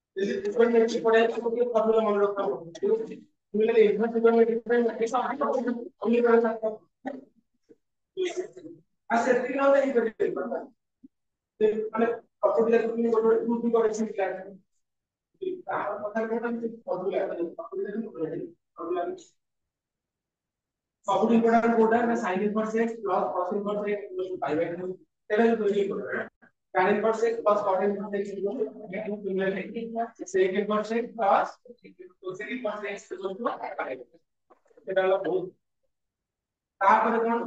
Trigonometry पढ़े तो ये फॉर्मूला मन रखना होगा मिलने इधर ट्रिगोनोमेट्री ऐसा हमने कर सकते हैं अच्छा ट्रिगोनोमेट्री नहीं करेंगे মানে কতগুলো তুমি কোন টু করে শিখলা আমার কথা বলতে আমি কতগুলো কতগুলো সবুজ ইম্পর্টেন্ট কোডা না sin inverse x plus cos inverse x pi by 2 এটা তো তৈরি করবে tan inverse x plus cot inverse x sec inverse x plus cosec inverse x এটা হলো বহুত তারপরে কোন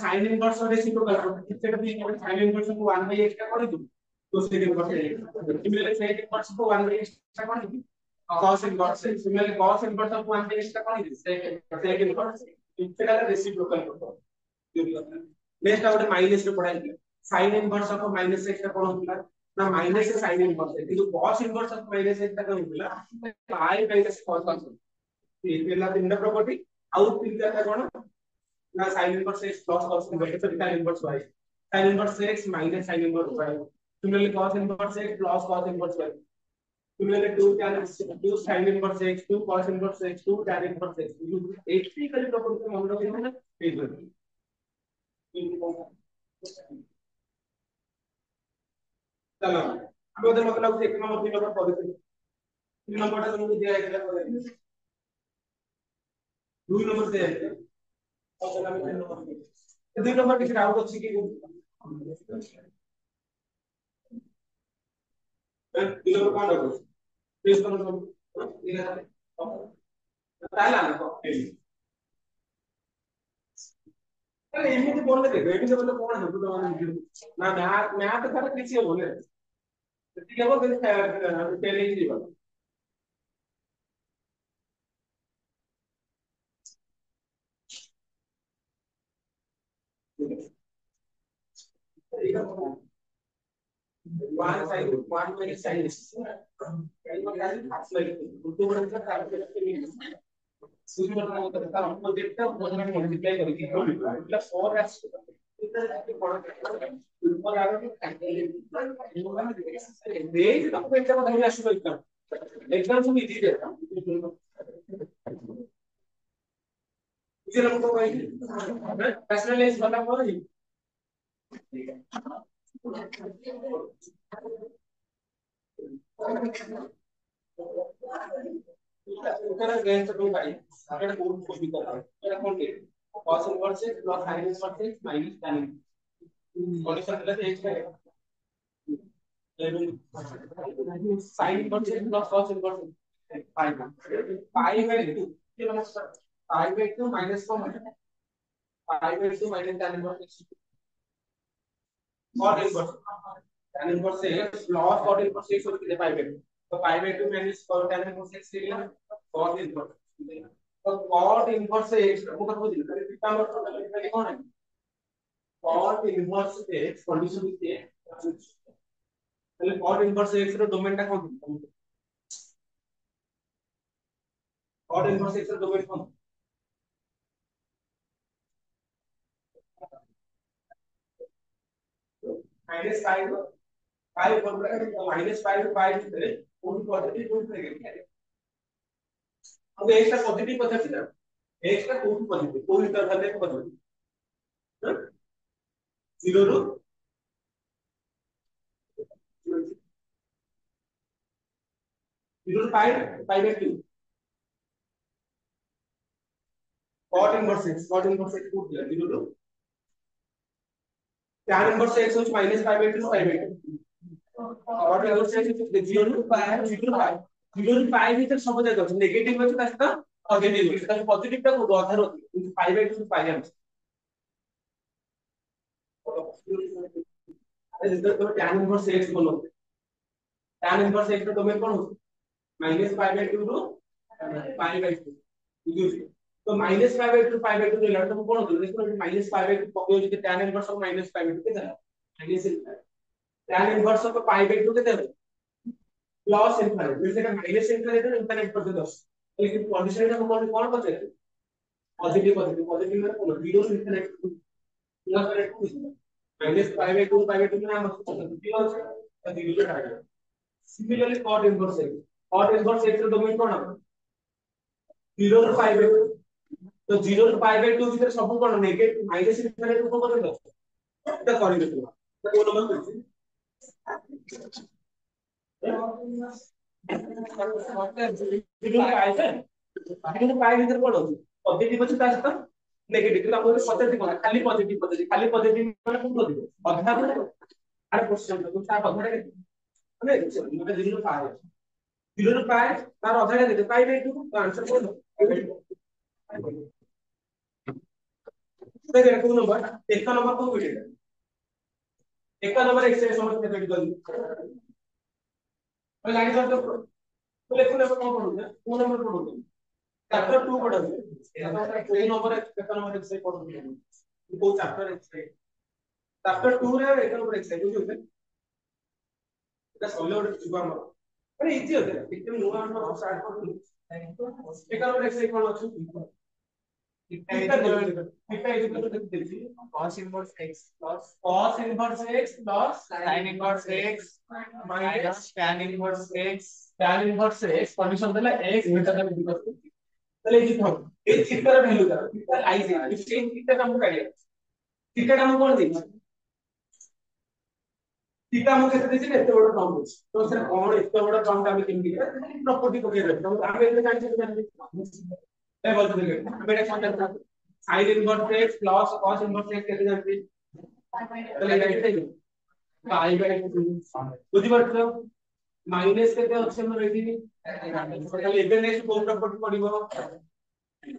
sin ইনভার্স এর রেসিপ্রোকাল সেটা দিয়ে sin ইনভার্স কে 1/x টা করে দিই cosec inverse x similarly sec inverse কে 1/x টা করে দিই cos inverse similarly cos inverse কে 1/x টা করে দিই sec ইনভার্স সেটা রেসিপ্রোকাল করতে হবে नेक्स्ट आउट माइनस रे पढ़ाई sin inverse of minus x का कौन होता है ना माइनस से sin इनवर्स है किंतु cos inverse of minus x का कौन होता है i माइनस cos cos ये पहला तीन प्रॉपर्टी आउट तीन का कौन ना sin inverse x plus cos inverse sin inverse y sin inverse x minus sin inverse y similarly cos inverse x plus cos inverse y similarly 2 tan 2 sin inverse x 2 cos inverse x 2 tan inverse x एक ही कली property हम लोग ये ना page में चलो আমাদের मतलब एक नंबर 3 नंबर पॉलिसी 3 नंबरটা তোমাকে দেয়া গেল করে 2 नंबर দেয়া গেল তাহলে আমি 3 नंबर দিই 2 नंबर কিছু ডাউট আছে কি 2 नंबर কোন ডাউট প্লিজ করুন ঠিক আছে তাহলে না তাহলে এমনিতে বললে দেখো এমনিতে বললে কোন হবে তোমাদের না ম্যাথ খারাপ কিছু বলে ठीक है वो फिर पहले ही दिया वन साइड वन में साइड कई बार like उनको बड़ा सा काम करके नहीं शुरू करना होता है हमको देखता है वो ना मल्टीप्लाई करके मतलब 4x इधर के बड़ा ऊपर आ रहा है देख तो बेटा को धैर्य शुरू कर एग्जाम से इजी देता इसे हमको भाई पर्सनलाइज बना हुआ है ठीक है उधर गए तो भाई अगर कोड को भी कर रहा है क्या कौन के cos inverse x plus sin inverse x minus tan condition plus x है sin inverse x plus cos inverse pi pi by 2 ये नमस्कार pi by 2 माइनस को pi by 2 minus tan inverse x cot inverse tan inverse x plus cot inverse x होती है pi by 2 तो pi by 2 minus cot tan inverse x के लिए cot inverse तो cot inverse x को कर दो कितना मतलब कौन है cot इनवर्स x कंडीशन है তাহলে cot इनवर्स x এর ডোমেইনটা কোন cot इनवर्स x এর ডোমেইন কোন -5 5 কোন -5 5 ভিতরে কোন পজিটিভ কোন থেকে গেছে अब x का पॉजिटिव पता चला x का कोई पॉजिटिव कोई तरह का positive 0 row 0 5 5 by 2 cot inverse x को दिया 0 रो tan inverse x हो -5 by 2 5 by 2 cot inverse x 0 रो 5 0 5 0 5 ভিতর সব জায়গা আছে নেগেটিভ আছে তাহলে পজিটিভ আছে তাহলে পজিটিভটা কোন অধার হচ্ছে কিন্তু 5 by 2 5 আছে अरे इधर तो tan इनवर्स x बोलो tan इनवर्स x का डोमेन कौन होता है -5 by 2 रो 5 by 2 बुझिए तो -5 by 2 5 by 2 ले लड़ता कौन होता है देखो -5 by 2 पकड़ो जो tan इनवर्स ऑफ -5 by 2 कितना है tan इनवर्स ऑफ 5 by 2 कितना है प्लस इनफिनिट जैसे का माइनस इनफिनिट है इनफिनिट पर दो लेकिन कंडीशन का कौन बचे पॉजिटिव पॉजिटिव पॉजिटिव में कौन 0 से infinite plus minus pi by 2 में हम उसको 0 আছে तो 0 से हट जाए सिमिलरली cot inverse x ର डोमेन कोन 0 ରୁ pi by 2 तो 0 ରୁ pi by 2 ଭିତରେ ସବୁ କୋन नेगेटिव माइनस इनफिनिटी को कर दो এটা করে দেখো তো কোন নম্বর করছি কিন্তু পাই ভিতরে কোন আছে পজিটিভ আছে তা সହିତ नेगेटिव কিন্তু আমাদের পজিটিভ খালি পজিটিভ মানে কোন পজিটিভ অধা করে আরে কোশ্চেন তো তা অধাটা কেটে মানে এটা 0 ରୁ পাই 0 ରୁ পাই তার অধাটা কেটে পাই বাই 2 তো आंसर কোন तो देखो नंबर एक का नंबर को मिलेगा एक का नंबर x से समझ में कैसे कर और लाइन कर दो तो लेकिन नंबर कौन पढ़ोगे वो नंबर पढ़ोगे चैप्टर 2 पढ़ोगे कोई नंबर एक का नंबर x से पढ़ोगे वो चैप्टर 2 रे एक नंबर x से बुझियो এটা সলিড যুগ আমার মানে ইজি হতে একদম নোয়া আমরা স্টার্ট করব এক নম্বর x কোন আছে cos inverse x plus sin inverse x minus tan inverse x condition देला x greater than equal to তাহলে এই হবে এই থিটার ভ্যালু দাও থিটা আই যে এই থিটাটা আমরা কাটিয়ে থিটাটা আমরা কোন দিচ্ছি থিটা আমরা কেটে দিছি এত বড় টার্ম আছে তো সেটা কোন এত বড় টার্মটা আমি কেমনে প্রপার্টি পকেই রাখব আমি এটা জানি এই বলতে দিলে আমি এটা কোনটা sin inverse x plus cos inverse x কেটে যাবে তাহলে এটা কেটে যাবে পাই বাই 2 বুঝি পারছো মাইনাস কেটে হচ্ছে আমরা এদিকে তাহলে এখানে এসে কোন প্রপার্টি পড়িব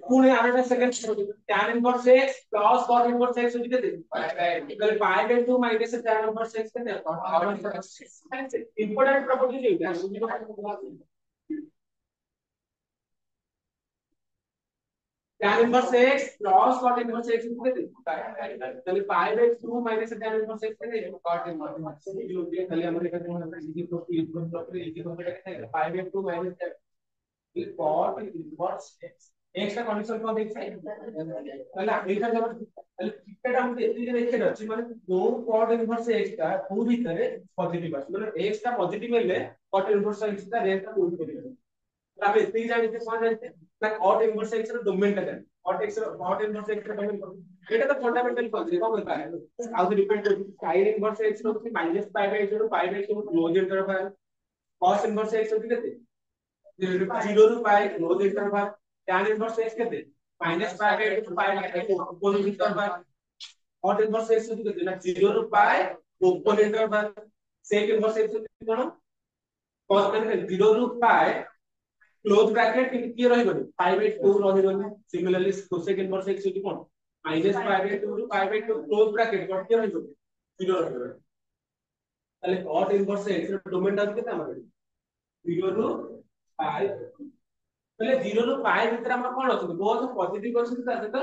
পুনে আরেকটা second tan inverse x plus cos inverse x হচ্ছে কেটে তাহলে pi by 2 minus tan inverse x কেটে ইম্পর্টেন্ট প্রপার্টি যেটা tan inverse x plus cot inverse x कितने चलिए pi by 2 minus tan inverse x कितने cot inverse ये जो दिया चलिए हमारे कहते हैं इजी तो इजी तो कहते हैं pi by 2 minus ये cot inverse x x का कंडीशन को देख सकते हैं पहले এটা যখন তাহলে থিটাটা আমাদের এদিকে রেখে যাচ্ছে মানে দো cot inverse x টা পুরো ভিতরে পজিটিভ আছে মানে x টা পজিটিভ হলে cot inverse x টা রেটটা উল্টো করে দেবে अब इतनी জানিতে কোন জানিতে না cot inverse x এর ডোমেনটা দেন cot inverse x এর ডোমেন কোন এটা তো ফান্ডামেন্টাল কনসেপ্ট কম होता है how to depend sin inverse x होती है -pi/0 pi/2 close interval cos inverse x होती है 0 ରୁ pi close interval tan inverse x केते -pi/2 pi/2 open interval cot inverse x होती है ना 0 ରୁ pi open interval sec inverse x होती है कोन cos 0 ରୁ pi क्लोज ब्रैकेट किती ରହିବନି pi by 2 ରହିବନି सिमिलरली cosec inverse x होती कोन minus pi by 2 ରୁ pi by 2 क्लोज ब्रैकेट किती ରହିବନି 0 ରହିବ তাহলে cot inverse x ର ডোমেন টা কেতে ଆମର 0 ରୁ pi তাহলে 0 ରୁ pi ভিতরে আমরা কোন আছে বহুত পজিটিভ আছে তা সেটা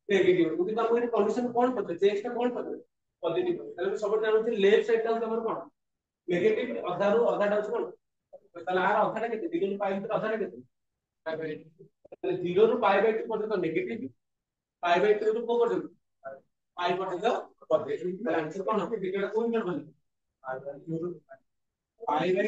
নেগেটিভ কিন্তু আমরা এই কন্ডিশন কোন করতে x টা কোন করতে পজিটিভ তাহলে সবটা জানো লেফট সাইড টা ଆମର কোন নেগেটিভ অধাରୁ অধাটা আছে কোন তাহলে আর অধাটা কেতে 0 ରୁ pi ভিতরে অধাটা কেতে তাহলে 0 ରୁ pi by 2 পর্যন্ত নেগেটিভ pi by 2 ରୁ কোন পর্যন্ত pi পর্যন্ত পজিটিভ তাহলে आंसर কোন হবে এটা কোন ইন্টারভাল pi by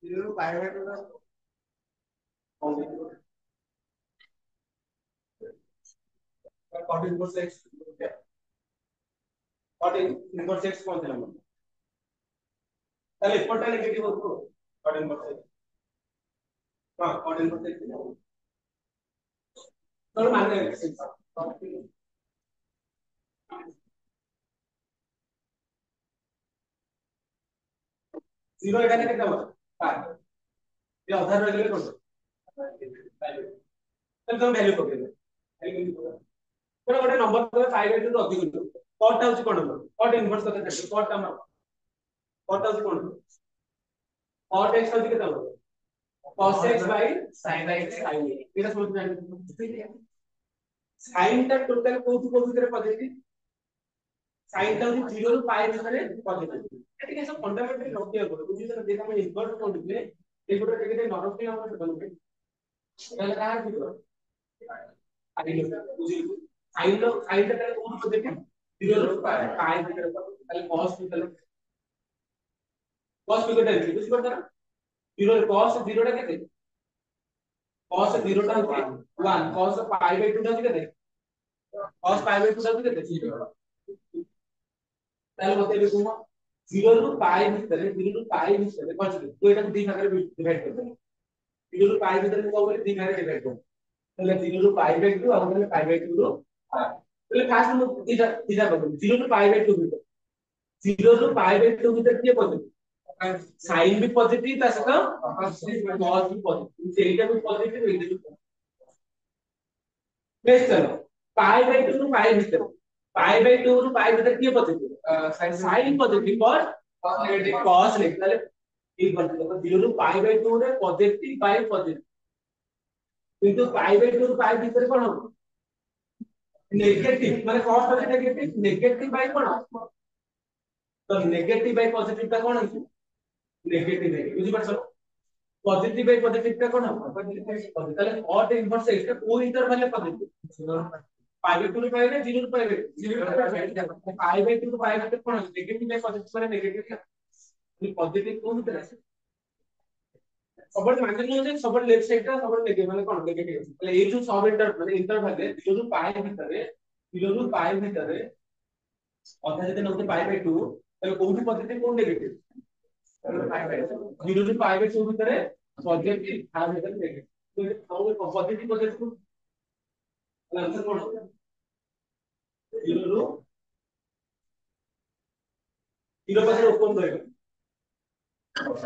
0 ରୁ pi by 2 cot inverse x cot inverse x कौन ଥିଲା ଆମର ତାହେଲେ ଏପଟଟା ନେଗେଟିଭ ହଉଥିବ cot inverse x ହଁ cot inverse x ତ ମାନେ 0 এখানে কেটে হবে 5 ये অধার রইলে কোন তাহলে তুমি ভ্যালু পকেইবে কোন ଗୋଟେ নম্বর দেবে 5 এর থেকে ଅଧିକ দিও cot টা হচ্ছে কোন নম্বর cot ইনভার্স কথা থাকে cot টা আমরা cot টা হচ্ছে কোন cot x হচ্ছে কেতে হবে cos x by sin x এটা সহজ জানি sin টা টোটাল কোন ভিতরে পজিটিভ sin টা হচ্ছে 0 ରୁ pi ভিতরে পজিটিভ এটা কিছু ফান্ডামেন্টাল লক্ষ্য করো বুঝিছো না যেটা আমি ইনভার্স করলে ଏଗୁଡା ଟିକେ ନରମ ଆମର बनবে তাহলে কার কি আইলো বুঝিলি আইটা তাহলে কোন পদ্ধতি 0 ରୁ পাই ভিতরে তাহলে cos ভিতরে cos ভিতরে বুঝি পারছ না 0 রে cos 0 টা কেতে cos 0 টা হচ্ছে 1 cos পাই বাই 2 টা হচ্ছে কেতে cos পাই বাই 2 টা হচ্ছে কেতে 0 তাহলে মতে লিখুম 0 ରୁ পাই ভিতরে 0 ରୁ পাই ভিতরে কত তো এটা দুই ভাগে ডিভাইড করতে 0 ରୁ পাই ভিতরে কত বলে দুই ভাগে ডিভাইড করতে তাহলে 0 ରୁ পাই বাই 2 আর তাহলে পাই বাই 2 ରୁ তাহলে ফার্স্ট আমরা এটা এটা করব 0 ରୁ পাই বাই 2 ভিতরে 0 ରୁ পাই বাই 2 ভিতরে কি পদ্ধতি साइन भी पॉजिटिव ता सका cos भी पॉजिटिव এইটা भी पॉजिटिव এইটা भी नेक्स्ट चलो पाई बाय 2 ରୁ पाई ভিতরে पाई बाय 2 ରୁ पाई ভিতরে কি পদ্ধতি sin पॉजिटिव और नेगेटिव cos নেগেটিভ তাহলে এই পদ্ধতি 0 ରୁ पाई बाय 2 রে पॉजिटिव बाय पॉजिटिव কিন্তু पाई बाय 2 ରୁ पाई ভিতরে কোন হবে नेगेटिव মানে cos হবে नेगेटिव नेगेटिव बाय কোন তো नेगेटिव बाय पॉजिटिव টা কোন হবে नेगेटिव है বুঝি পারছো पॉजिटिव बाय पॉजिटिव টা কোন হবে पॉजिटिव তাহলে और इनवर्स এটা কোন ইন্টারভ্যালে पॉजिटिव पाई बाय 2 ରୁ पाई 0 ରୁ पाई 0 ରୁ पाई बाय 2 ରୁ पाई ভিতরে কোন হবে नेगेटिव बाय पॉजिटिव মানে नेगेटिव টা पॉजिटिव কোন ভিতরে আছে সবার মানে হচ্ছে সবার লেফট সাইডটা সবার নেগেটিভ মানে কোন নেগেটিভ তাহলে এই যে সব ইন্টারভ্যালে 0 ରୁ পাই ভিতরে 0 ରୁ পাই ভিতরে অর্থাৎ যদি নতে পাই বাই 2 তাহলে কোনটি পজিটিভ কোন নেগেটিভ 0 ରୁ পাই বাই 2 ভিতরে পজিটিভ আর ভিতরে নেগেটিভ তো আমাদের পজিটিভ পজিটিভ তাহলে आंसर কোন হবে 0 ରୁ 0 পাশে ওপেন করবে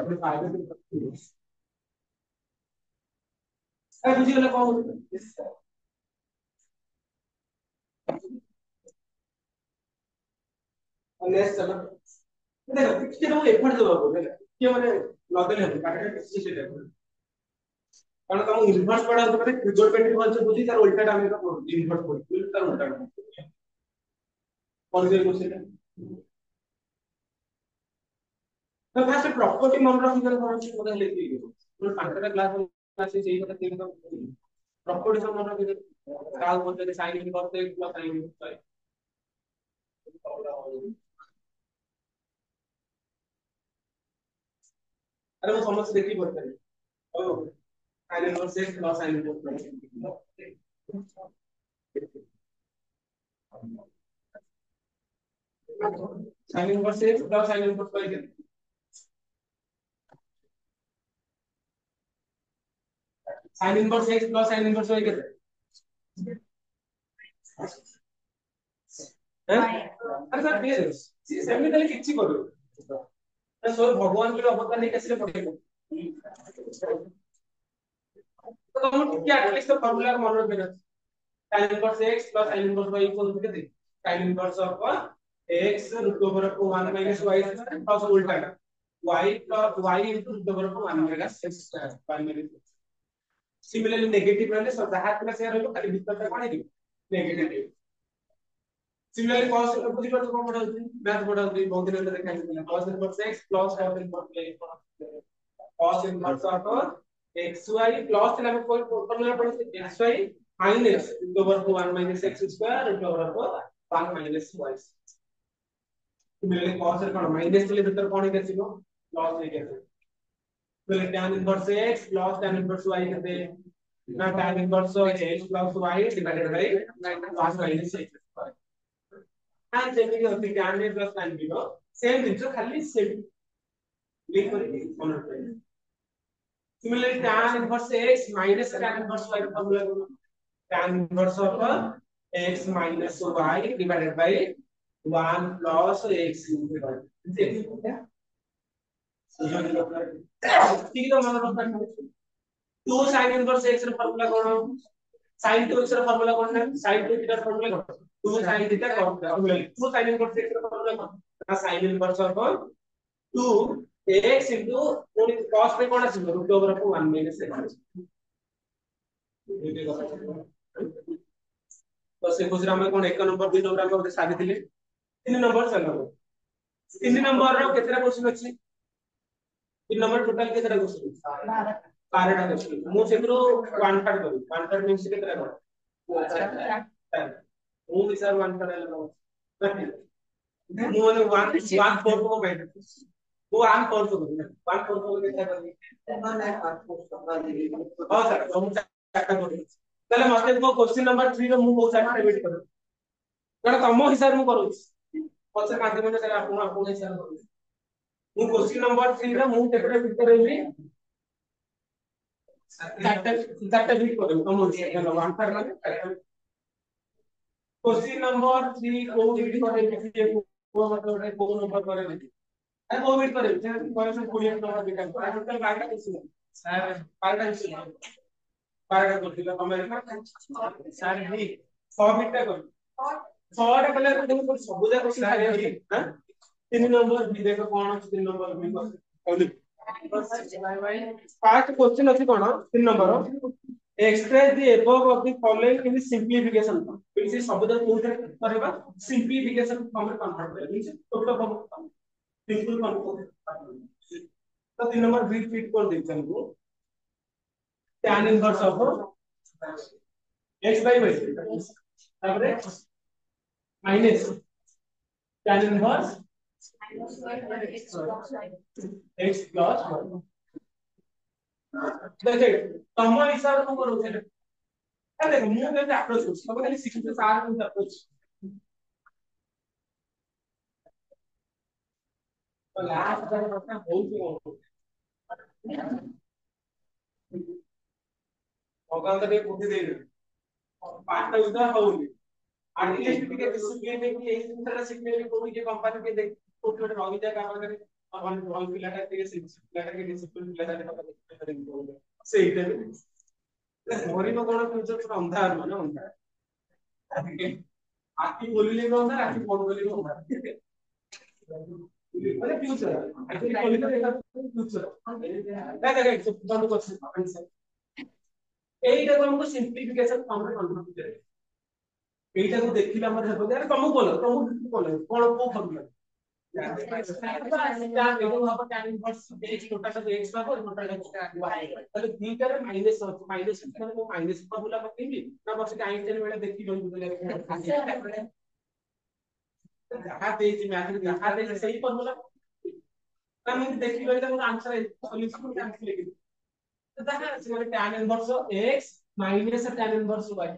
আপনি পাই বাই 2 এই বুঝি গেলে কোন হবে नेक्स्ट चलो देखो किसी को एफर्ट देबा पड़े कि माने लगेल है काटा किसी से देखो कारण तुम इन्वर्स पढ़ा तो माने ट्रिगर पेंट वाला बुझी तार उल्टा डाले का पड़ो इन्वर्स पढ़ो तार उल्टा कौन से क्वेश्चन तो फास्ट प्रॉपर्टी मन रखी कर कौन से मतलब लेके गयो तो पांचटा क्लास से यही কথা तीन का प्रॉपर्टी सब मन रखी काल बोलते साइन इन करते प्लस साइन इन अरे वो समझ देखी बोलते हैं ओ sine inverse x plus sine inverse sine inverse x plus sine inverse y के sine inverse x plus sine inverse y के अरे सर प्लीज सेमी ताले किछि करू तो सर भगवान के अवतार नहीं कैसे पढ़ेगा तो हम क्या एटलीस्ट तो फार्मूला मन रखना tan inverse x plus sin inverse y equal to कितने tan inverse of x root over of 1 minus y plus उल्टा y plus y into root over of 1 minus x primary similarly negative रहने सब बाहर plus यार होगा खाली भीतर तक कौन है नेगेटिव similarly cos बुझी पर कौन पढ़ा होती मैथ पढ़ा होती बहुत दिन पहले देखा है cos inverse x plus cos inverse y cos inverse of xy plus थे हमें कोई फॉर्मूला पढ़ा था xy minus root over of 1 minus x square root over of 1 minus y similarly cos कौन minus के लिए भीतर कौन है कैसे को plus है कैसे तो tan inverse x plus tan inverse y कहते हैं ना tan inverse x plus y divided by cos minus x and जेमी की होती tan a plus tan b no same जिनिस खाली सेम लिंक करके कॉमन करें similarly tan inverse x minus tan inverse y का फॉर्मूला करो tan inverse of x minus y divided by 1 plus x ठीक है तो मन रखना 2 sin inverse x ର फॉर्मूला कौन sin 2x ର फॉर्मूला कौन है sin 2 थीटा फॉर्मूला कौन 2 sin थीटा कौन 2 sin inverse x ର फॉर्मूला कौन ना sin inverse of 2 x into cos पे कौन আছে root over of 1 minus x तो से गुजरा में कौन 1 नंबर 2 नंबर को साथी थिले 3 नंबर चलो 3 नंबर रो केतरा क्वेश्चन अछि तीन नंबर टोटल के तरह क्वेश्चन 12टा क्वेश्चन मु सेतरो वन थर्ड करू वन थर्ड मींस के तरह मु विचार वन थर्ड ले मु ने वन वन फोर को बैठ वो वन फोर को वन फोर को के तरह हां सर हम चारटा करू तले मते को क्वेश्चन नंबर 3 रे मु को चारटा वेट करू कारण तम हिसाब मु करू पछे माध्यम ने सर आपण आपण हिसाब करू मु क्वेश्चन नंबर 3 रे मु केते फिट करेबी चारटा चारटा फिट करेबी तम हिसाब वन थर्ड माने क्वेश्चन नंबर 3 को फिट करेबी को मतलब को नंबर करेबी अरे वो वेट करे क्वेश्चन कोई नंबर दिखा टोटल 12टा क्वेश्चन सर 12टा क्वेश्चन 12टा क्वेश्चन हमें सर भी 100 मिनट कर 100टा कले देखो सब जा क्वेश्चन खाली हां 3 नंबर बी देखो कोन ଅଛି 3 नंबर बी कहली फर्स्ट क्वेश्चन अछि कोन 3 number express the above of the following in simplification form इसे शब्द कोठे करबा सिंपलीफिकेशन फॉर्म में कन्वर्ट करबा means total form simple form तो 3 नंबर बी फिट कर देते हमको tan inverse of x by y तापर minus tan inverse x plus 1 देखो तम हिसाब को करू छे अरे देखो मु के अप्रोच सब खाली सिक्स सार को अप्रोच तो लास्ट जब अपना बहुत भगवान तो बुद्धि दे पांचटा युद्ध होउनी एटलीस्ट टिके डिसिप्लिन में कि एई तरह सिखने में कोई के कंपनी के देख छोटे छोटे रवि जा काम करे अपन रवि पिलाटा टिके पिलाटा के डिसिप्लिन पिलाटा के पता सेही टाइम मोरी नो कोन फ्यूचर तो अंधार माने अंधार आखी बोलिले को अंधार आखी फोन बोलिले को अंधार মানে ফিউচার एक्चुअली बोलिले देखा फ्यूचर देखा देखा बंद कर এইটা তো हमको सिंपलीफिकेशन फॉर्म में कन्वर्ट करे এইটা তো দেখিলা আমরা দেখো আরে তুমি বলো তুমি বলো কোন কোন formula tan inverse x total तो x पाबो टोटल y তাহলে দুইটার মাইনাস মাইনাস মানে মো মাইনাস ফর্মুলা পকেইবি না বসে আইনস্টাইন বেলা দেখি লই বুঝলে যাহা দেই ম্যাথ যাহা দেই সেই ফর্মুলা না আমি দেখি লই তার आंसर সলিউশন ক্যান্সেল লিখি तो देखा से tan inverse x minus tan inverse y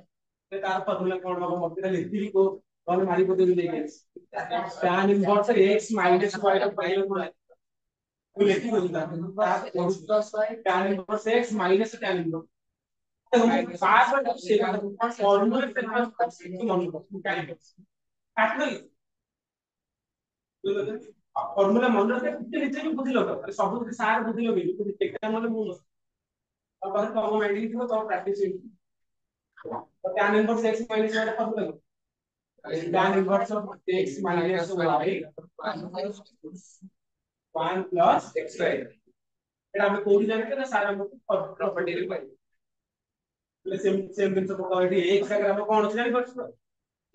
ते तार फॉर्मूला कोन हम मते लिखि को और मारी को दे देगे tan inverse x minus y का पहले को तो लिखि को tan inverse x minus tan inverse तो हम बार बार से फॉर्मूला से मन को tan इनवर्स एक्चुअली फॉर्मूला मन रखे नीचे भी बुझिलो सब सार बुझिलो भी एकटा मन मु और पर कम माइंड थी तो प्रैक्टिस तो tan inverse x minus y का formula tan inverse of x minus y 1 plus xy एटा हम कोडी जाने के सारा हम प्रॉपर्टी रे पाई ले सेम दिन सब कोडी x जगह हम कोन जानि परछ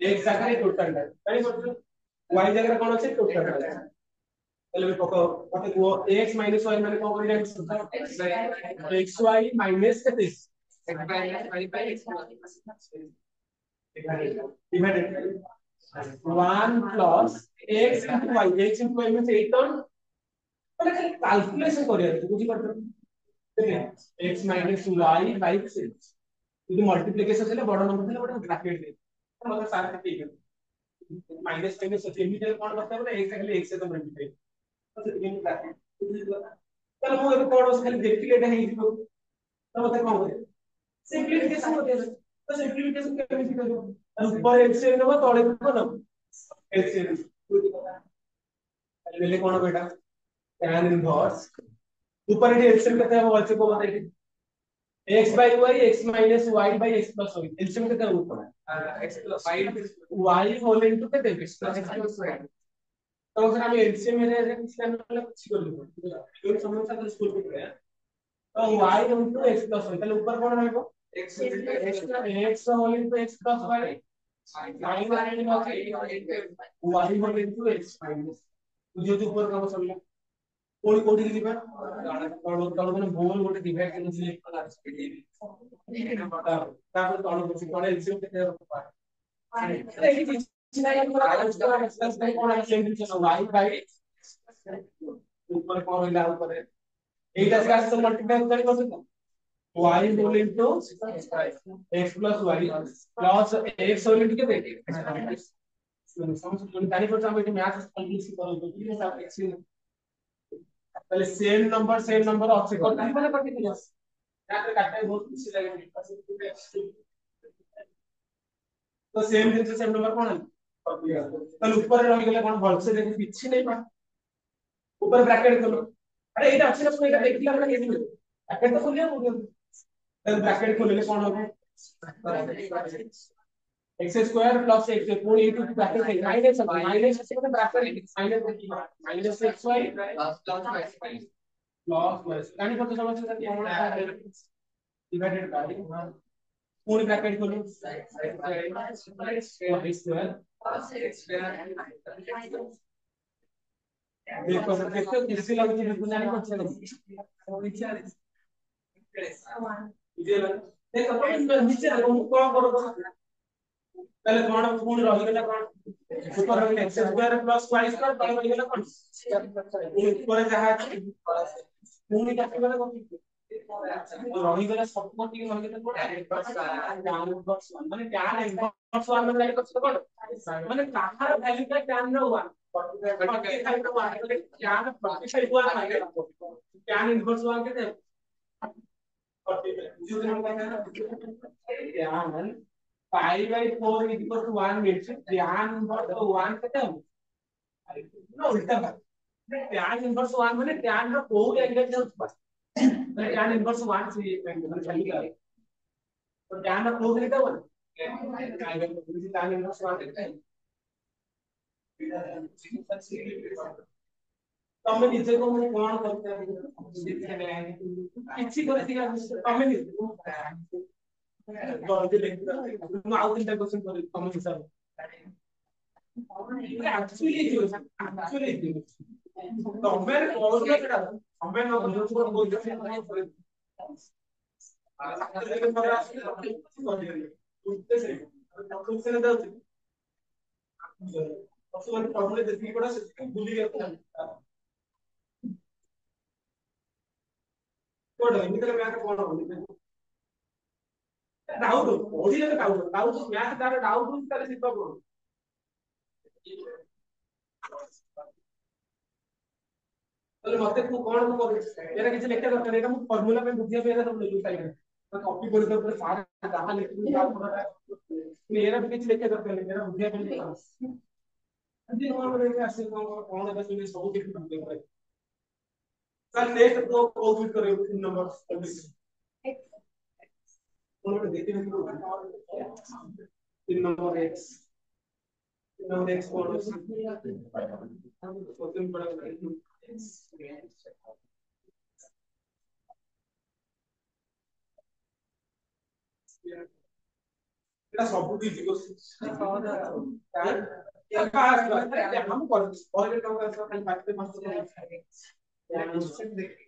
x जगह टोटल जानि परछ y जगह कोन अछि टोटल पहले भी पको पते वो x माइनस y माने कोन करी xy माइनस के x by y x divided 1 plus x into y x into y means 8 term মানে ক্যালকুলেশন করে আছে বুঝি পারছো x माइनस y by 6 যদি মাল্টিপ্লিকেশন হলে বড় নম্বর হলে বড় ব্র্যাকেট দে मतलब सारे ठीक है माइनस टेन से लिमिट कौन बताया बोले x खाली x से तो मल्टीप्लाई तो लिमिट ब्रैकेट चलो वो एक कोड खाली देखि लेटा है तो मतलब कौन करे सिंपलीफिकेशन होते हैं तो सिंपलीफिकेशन कैसे करो ऊपर x से नबा तळे को ना x से पहले कौन बेटा tan इनवर्स ऊपर ये एलसीएम कितना है वो बच्चे को बताइए x by y x minus y by x plus y LCM कितना ऊपर है x plus y whole into कितने x plus y तो अगर हम एलसीएम में रहे इसका मतलब कुछ कर लो एक समस्या तो स्कूल में है तो y into x plus y तो ऊपर कौन रहेगा x whole into x plus y y whole into x minus तो जो ऊपर का समझ कोडी कोडी की बात तळ तळ মানে গোল ଗୋଟେ ডিভাইড করে সিলেক্ট করা আছে তারপর তল করছি তলে এলসিএম কে দেওয়ার পর আরে এই কিছু নাই আমরা আলাদা করে এক্সপ্রেস করে কোন আছে নিচে y বাই উপরে কোন হইলা উপরে এইটা কাজ তো মাল্টিপ্লাই করে করতে তো y whole into x plus y plus x whole into কে দেখ সমস্ত জানি করতে আমরা এটা ম্যাথ কমপ্লিট করব তো কি হিসাব x তাহলে সেম নাম্বার আছে কত মানে কত দিন আছে তাহলে কাটাই বহুত খুশি লাগে তো সেম জিনিস সেম নাম্বার কোন তাহলে উপরে রহি গেলে কোন ভলসে দেখি পিছি নাই পা উপরে ব্র্যাকেট করলো আরে এটা আছে না তুমি এটা দেখলে আমরা কেমনে ব্র্যাকেট তো খুলিয়া বলবো তাহলে ব্র্যাকেট খুললে কোন হবে x স্কয়ার প্লাস x কোন এই টু ব্র্যাকেট है माइनस আছে মানে bracket minus xy log plus यानी कत समझ सकते हैं डिवाइडेड बाय पूरी ब्रैकेट खोलो स्क्वायर देखो देखो किसी लगे बिल्कुल नहीं पहुंच सकते इधर देखो नीचे कौन करो पहले कौन पूर्ण रह गया कौन ऊपर रह गया x square plus y square तले रह गया कौन ऊपर जहां पूर्ण का केवल कौन रही गला सब को ठीक रही गला tan inverse 1 माने tan inverse 1 মানে কত কোন মানে কাহার ভ্যালু টা tan র 1 45 র 1 মানে tan 45 1 মানে tan inverse 1 কেতে 45 जो दिन में tan pi by 4 is equal to 1 means tan inverse 1 केते नो उल्टा बात tan inverse 1 माने tan ର କୋଉ एंगल जाउछ tan inverse 1 से एंगल खाली का तो tan ର କୋଉ एंगल 1 tan inverse 1 केते ତମେ ନିଜେ କଣ କଣ କରୁଛ କିଛି କରି ଦିଅ ତମେ ନିଜେ ଜଲ୍ଦି ଲେଖିବା ମୁଁ ଆଉ ତିନିଟା क्वेश्चन କରିବି ତମ ହିସାବରେ ଆକ୍ଚୁଆଲି ତମେ କରୁଛ ସେଟା ତମେ ନ କରୁଛ କହୁଛ डाउट ओडिया में डाउट मैथ तार डाउट तारे सिद्ध करो তাহলে মতে কো কোন কো করবে এরা কিছু লেখা দরকার এটা মু ফর্মুলা पे বুঝিয়া পেরা सब লিখি পাইবে তো কপি করে তো পুরো সারা যাহা লিখি দাও পুরোটা এরা भी কিছু লেখা দরকার এরা বুঝিয়া পেলে আজি আমরা এখানে আসছে কোন এটা শুনে সব কিছু বুঝতে পারে তাহলে নেক্সট তো কমপ্লিট করে 3 নম্বর কোন দেখতে দেখতে 3 নম্বর x now next one is question पड़ा এটা সব কিছু हम ऑलरेडी काम कर सकते हैं बात पे मस्त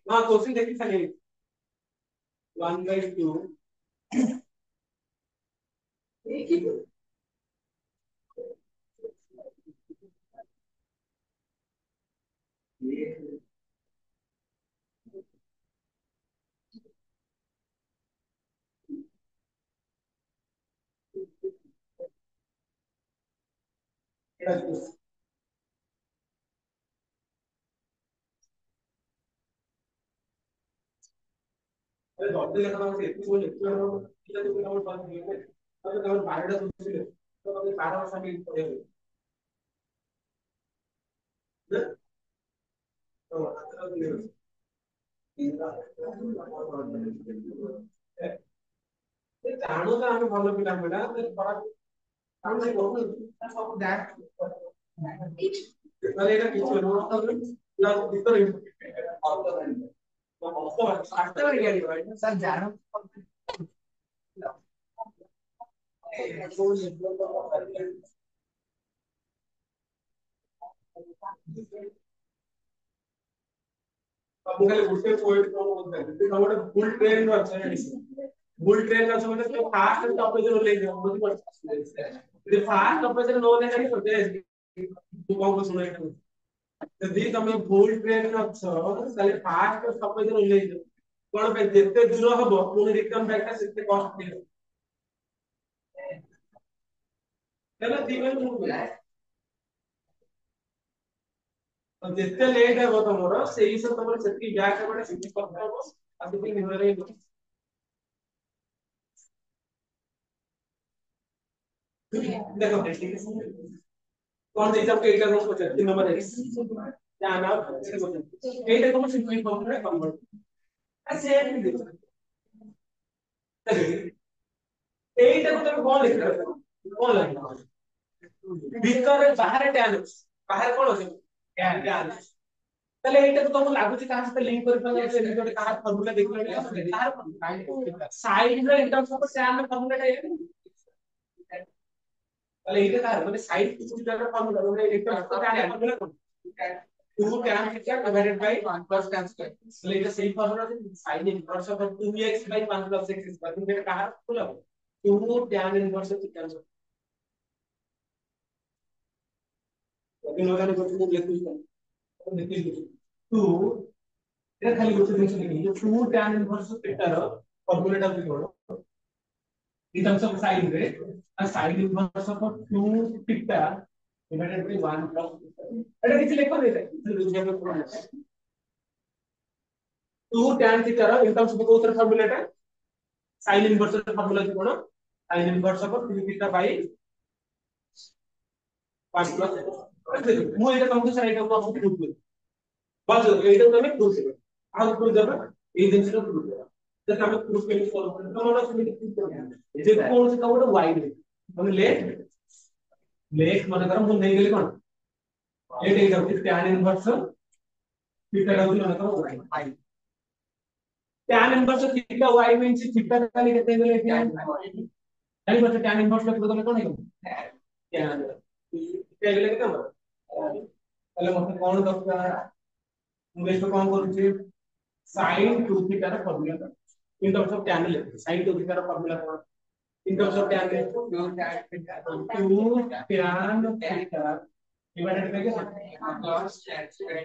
हां क्वेश्चन देखिए खाली 1/2 एक ही अरे डॉक्टर लेखा होते इतने किला तो नंबर बात नहीं है तो नंबर 12 টা বুঝছিলে তো আপনি 12 মাস আগে পড়ে হবে তো ଜାଣୁ ତ ଆମେ ଭଲ ପିଲା ପିଲା ଖରାପ ଆମେ କହୁଛୁ ସବୁ ଦ୍ୟାଟ ମାନେ ଏଇଟା କିଛି ନୁହଁ ନା ଭିତରେ ବାସ୍ତବରେ ଜ୍ଞାନୀ ଭାଇ ସାର୍ ଜାଣ ମୁଁ ଖାଲି ଗୋଟେ ପଏଣ୍ଟ କଣ କହୁଥିଲି ତମ ଗୋଟେ ଫୁଲ ଟ୍ରେନ ଅଛି ଫୁଲ ଟ୍ରେନ ଅଛି ମାନେ ତମେ ଫାଷ୍ଟ ଟପେଜ ରେ ଓହ୍ଲେଇ ଯାଅ ବୁଝି ପାରୁଛ ଯଦି ଫାଷ୍ଟ ଟପେଜ ରେ ନ ଓହ୍ଲେଇ ଯାଇକି ସତେ ତୁ କଣ ଶୁଣେ ଯଦି ତମେ ଫୁଲ ଟ୍ରେନ ରେ ଅଛ ତାହେଲେ ଫାଷ୍ଟ ଟପେଜ ରେ ଓହ୍ଲେଇ ଯାଅ କଣ ପାଇଁ ଯେତେ ଦୂର ହବ ପୁଣି ରିଟର୍ନ ବ୍ୟାକ୍ ଟା ସେତେ କଷ୍ଟ ହେବ ହେଲା ଦି ମିନିଟ୍ ମୁଁ ଯେତେ ଲେଟ୍ ହେବ ତମର ସେଇ ହିସାବରେ ତମର ସେତିକି ବ୍ୟାକ୍ ହେବାଟା ସେତିକି କଷ୍ଟ ହବ ଆଉ ସେତିକି ନିଦରେ ଦେଖ କଣ ଦେଇଛ ଏଇଟା କଣ ପଚାର 3 ନମ୍ବର ଜାନା ଏଇଟା କଣ ସିମ୍ପଲି ଫର୍ମୁଲା କନଭର୍ଟ ଆ ସେ ଏଇଟାକୁ ତମେ କଣ ଲେଖିବ କଣ ଲେଖିବ ଭିତରେ ବାହାରେ ଟ୍ୟାନ୍ ଅଛି ବାହାରେ କଣ ଅଛି ଟ୍ୟାନ୍ ଅଛି ତାହେଲେ ଏଇଟାକୁ ତମକୁ ଲାଗୁଛି କାହା ସହିତ ଲିଙ୍କ କରିପାରିବ ଯେ ଏମିତି ଗୋଟେ କାହା ଫର୍ମୁଲା ଦେଖିପାରିବ କାହାର ସାଇଡ୍ ରେ ଇଣ୍ଟର୍ସ ଅଫ ଟ୍ୟାନ୍ ଫର୍ମୁଲା ଟା ଏଇଟା তাহলে এটা কার মানে সাইড কিছুটার ফর্মুলা মানে এটা ট্যান ফর্মুলা কোন 2 tan theta divided by 1 plus tan square তাহলে এটা সেই ফর্মুলা যে sin inverse of 2x by 1 plus x square তুমি এটা কার formula 2 tan inverse of theta যদি নজানো করতে লিখি লিখি 2 এটা খালি গোটে জিনিস লিখি 2 tan inverse of theta র ফর্মুলাটা কি হলো in terms of sine রে আর sin inverse of 2 theta divided by 1 plus এটা কিছু লেখো না এটা বুঝাবে পুরো 2 tan theta ର in terms of কোଉತರ ফর্মুলাটা sin inverse ର ফর্মুলা কি কোন sin inverse of 2 theta by 1 plus ମୁଁ ଏଇଟା ତମକୁ ସାର୍ ଏଇଟା ତମକୁ ପ୍ରୁଫ ଦେବି ବାସ୍ ଏଇଟା ତମେ ପ୍ରୁଫ ଦେବେ ଆଉ ପ୍ରୁଫ ଦେବେ ଏଇ ଜିନିଷଟା ପ୍ରୁଫ ଦେବେ ଯଦି ଆମେ ପ୍ରୁଫ କେମିତି କରିବୁ ତମର ସେମିତି ପ୍ରୁଫ କରିବୁ ଯେ କୌଣସି ତ ଗୋଟେ y ରେ ମାନେ ଲେଫ୍ଟ ମନେ କର ମୁଁ ନେଇଗଲି କଣ ଏଇଟା ହେଇଯାଉଛି tan inverse theta ଟା ହଉଛି ମନେ କର y tan inverse theta y means theta ଖାଲି କେତେ ହେଇଗଲେ tan ଜାଣି ପାରୁଛ tan inverse ଟା କେତେ କଣ ହେଇଗଲା tan theta ହେଇଗଲେ କେତେ ହବ ତାହେଲେ ମତେ କଣ ଦରକାର ମୁଁ ଏଇଟା କଣ କରୁଛି sin 2 theta ର formula in terms of tan ଲେଖୁଛି sin 2 theta ର ଫର୍ମୁଲା କଣ in terms of tan 2 tan theta divided by cos tan square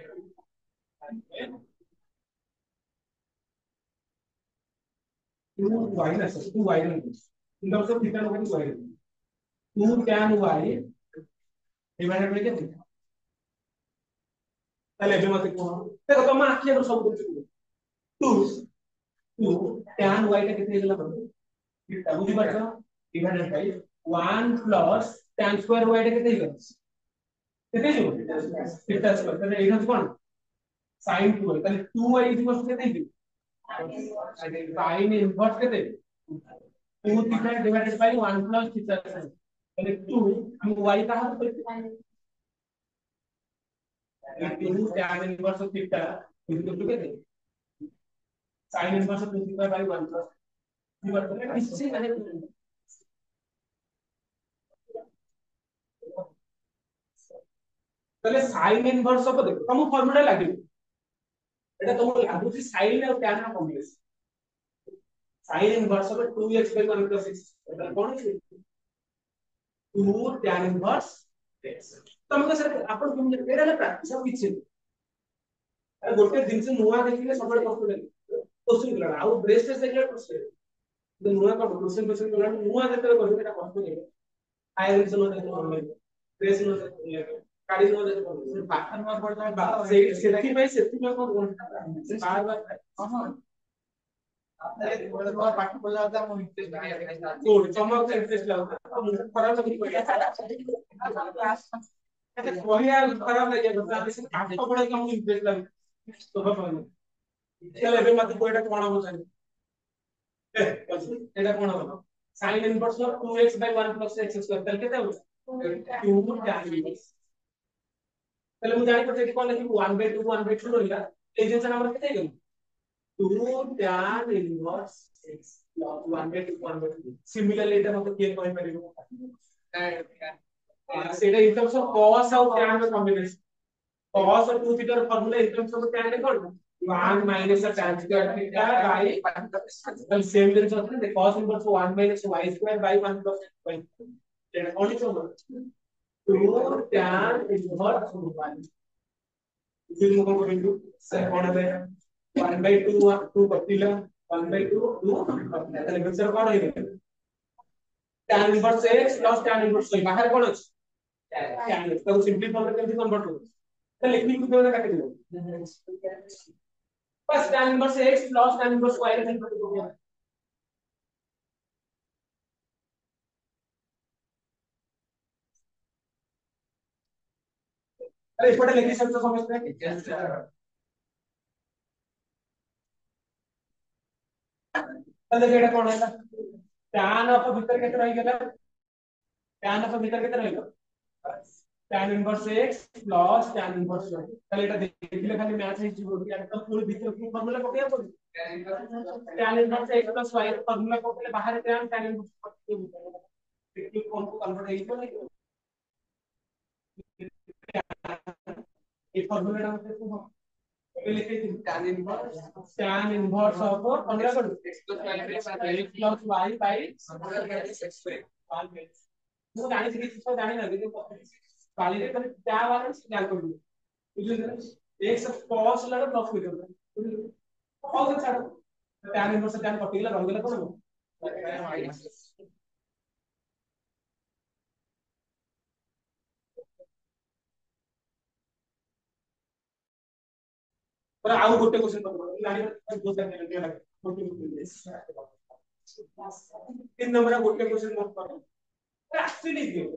2y ना 2y in terms of theta लोग y 2 tan y divided by क्या তাহলে ଏବେ মতে কোন দেখো তোমার আঁকি আগে সব কিছু 2 2 tan y টা কেটে গেল মানে এটা বুঝি পারছো divided by 1 plus tan square y টা কেটে গেল কেটে গেল থিটা স্কয়ার তাহলে এইটা হচ্ছে কোন sin 2y তাহলে 2y কেটে গেল sin ইনভার্স কেটে 2 theta divided by 1 plus theta তাহলে 2 আমি y কাহা করতে 2 tan inverse of theta इनको तो कहते हैं sin inverse of 2 theta by 1 plus इधर तो इससे मैंने তাহলে sin inverse of দেখো তম ফর্মুলা লাগিব এটা তোমার লাগুছি sin আর tan এর combination sin inverse of 2x by 1 plus x এটা কোন 2 tan inverse x ତମକୁ ସାର୍ ଆପଣ କେମିତି ଏଟା ହେଲା ପ୍ରାକ୍ଟିସ ଆଉ କିଛି ଆରେ ଗୋଟେ ଜିନିଷ ନୂଆ ଦେଖିଲେ ସବୁବେଳେ କଷ୍ଟ ଲାଗେ କୋଶ୍ଚିନ୍ କଲା ଆଉ ବ୍ରେସ୍ ଟେଷ୍ଟ ଦେଖିଲେ କଷ୍ଟ ଲାଗେ କିନ୍ତୁ ନୂଆ କଣ କୋଶ୍ଚିନ୍ କଲା ନୂଆ ଯେତେବେଳେ କରିବେ ସେଟା କଷ୍ଟ ଲାଗେ ଆୟ ଜିନିଷ ନ ଦେଖିଲେ ଭଲ ଲାଗେ ବ୍ରେସ୍ ନ ଦେଖିଲେ କାଢି ନ ଦେଖିଲେ ଭଲ ଲାଗେ ପାଠ ନୂଆ ପଡିଲା ସେଇ ସେଥିପାଇଁ କଣ ବାର ବାର ହଁ ପାଠ ପଢିଲା ବେଳେ ଆମ ଇଣ୍ଟରେଷ୍ଟ କୋଉଠି ସମସ୍ତେ ଇଣ୍ଟରେଷ୍ଟ ଲାଗୁଛି ଖରାପ ଲାଗୁଛି କହିବା ଖରାପ ଲାଗିବ ପାଠ ପଢେଇକି ଆମକୁ ଇଣ୍ଟରେଷ୍ଟ ଲାଗୁଛି ତାହେଲେ ଏବେ ମତେ କୋଉଟା କଣ ହବ ଏଟା କଣ ହବ sin inverse of 2x by 1 plus x square ତାହେଲେ କେତେ ହବ 2 tan inverse ତାହେଲେ ମୁଁ ଜାଣି ପାରୁଛି କଣ ଲେଖିବି 1 by 2 1 by 2 ରହିଲା ଏଇ ଜିନିଷ ଆମର କେତେ ହେଇଗଲା 2 tan inverse x 1 by 2 1 by 2 similarly ଏଟା ମତେ କିଏ କହି ପାରିବ ସେଇଟା in terms of cos ଆଉ tan ର କମ୍ବିନେସନ cos और 2 थीटा ର formula in terms of tan ରେ କଣ 1 minus a tan square theta by the same thing so the cos inverse 1 minus y square by 1 plus y. Then only so much. 2 tan inverse 1. This is what we do. Second है 1 by 2 2 कटिला 1 by 2 2 तो lecture कौन है tan inverse x plus tan inverse y बाहर कौन ଅଛି tan x तो simply form में कैसे कन्वर्ट हो तो लिखने को दोनों काट दो बस tan inverse x plus tan inverse y का कन्वर्ट हो गया अरे इसको लिखी सकते हो समझते हैं तो देखिए कौन है tan ऑफ भीतर कितना रहेगा tan ऑफ भीतर कितना रहेगा tan inverse x plus tan inverse y তাহলে এটা দেখলে খালি ম্যাচ হিসেবে বলবি একদম পুরো ভিতরে কি ফর্মুলা পড়িয়া বলি tan inverse x plus y এর ফর্মুলা পড়লে বাহিরে tan inverse করতে হবে কি কোন কো কনভার্ট হইতো না এই ফর্মুলাটা আমাদের খুব হবে লিখে দিন tan inverse of ফর্মুলা করো x plus y by ମୁଁ ଜାଣିଛି କିଛି ତ ଜାଣି ନା କିନ୍ତୁ କାଲିରେ ଖାଲି ତା ବାଲାନ୍ସ ଜାଣି କରିବି ବୁଝିଲେ x cos ଲା ପ୍ଲସ ହେଇଯିବ ବୁଝିଲେ cos ଛାଡ tan इनवर्स tan କଟିଗଲା ରହିଗଲା କଣ पर ଆଉ ଗୋଟେ क्वेश्चन पकड़ ଜାଣି दो सेकंड तीन नंबर ଗୋଟେ क्वेश्चन नोट करो एक्चुअली दियो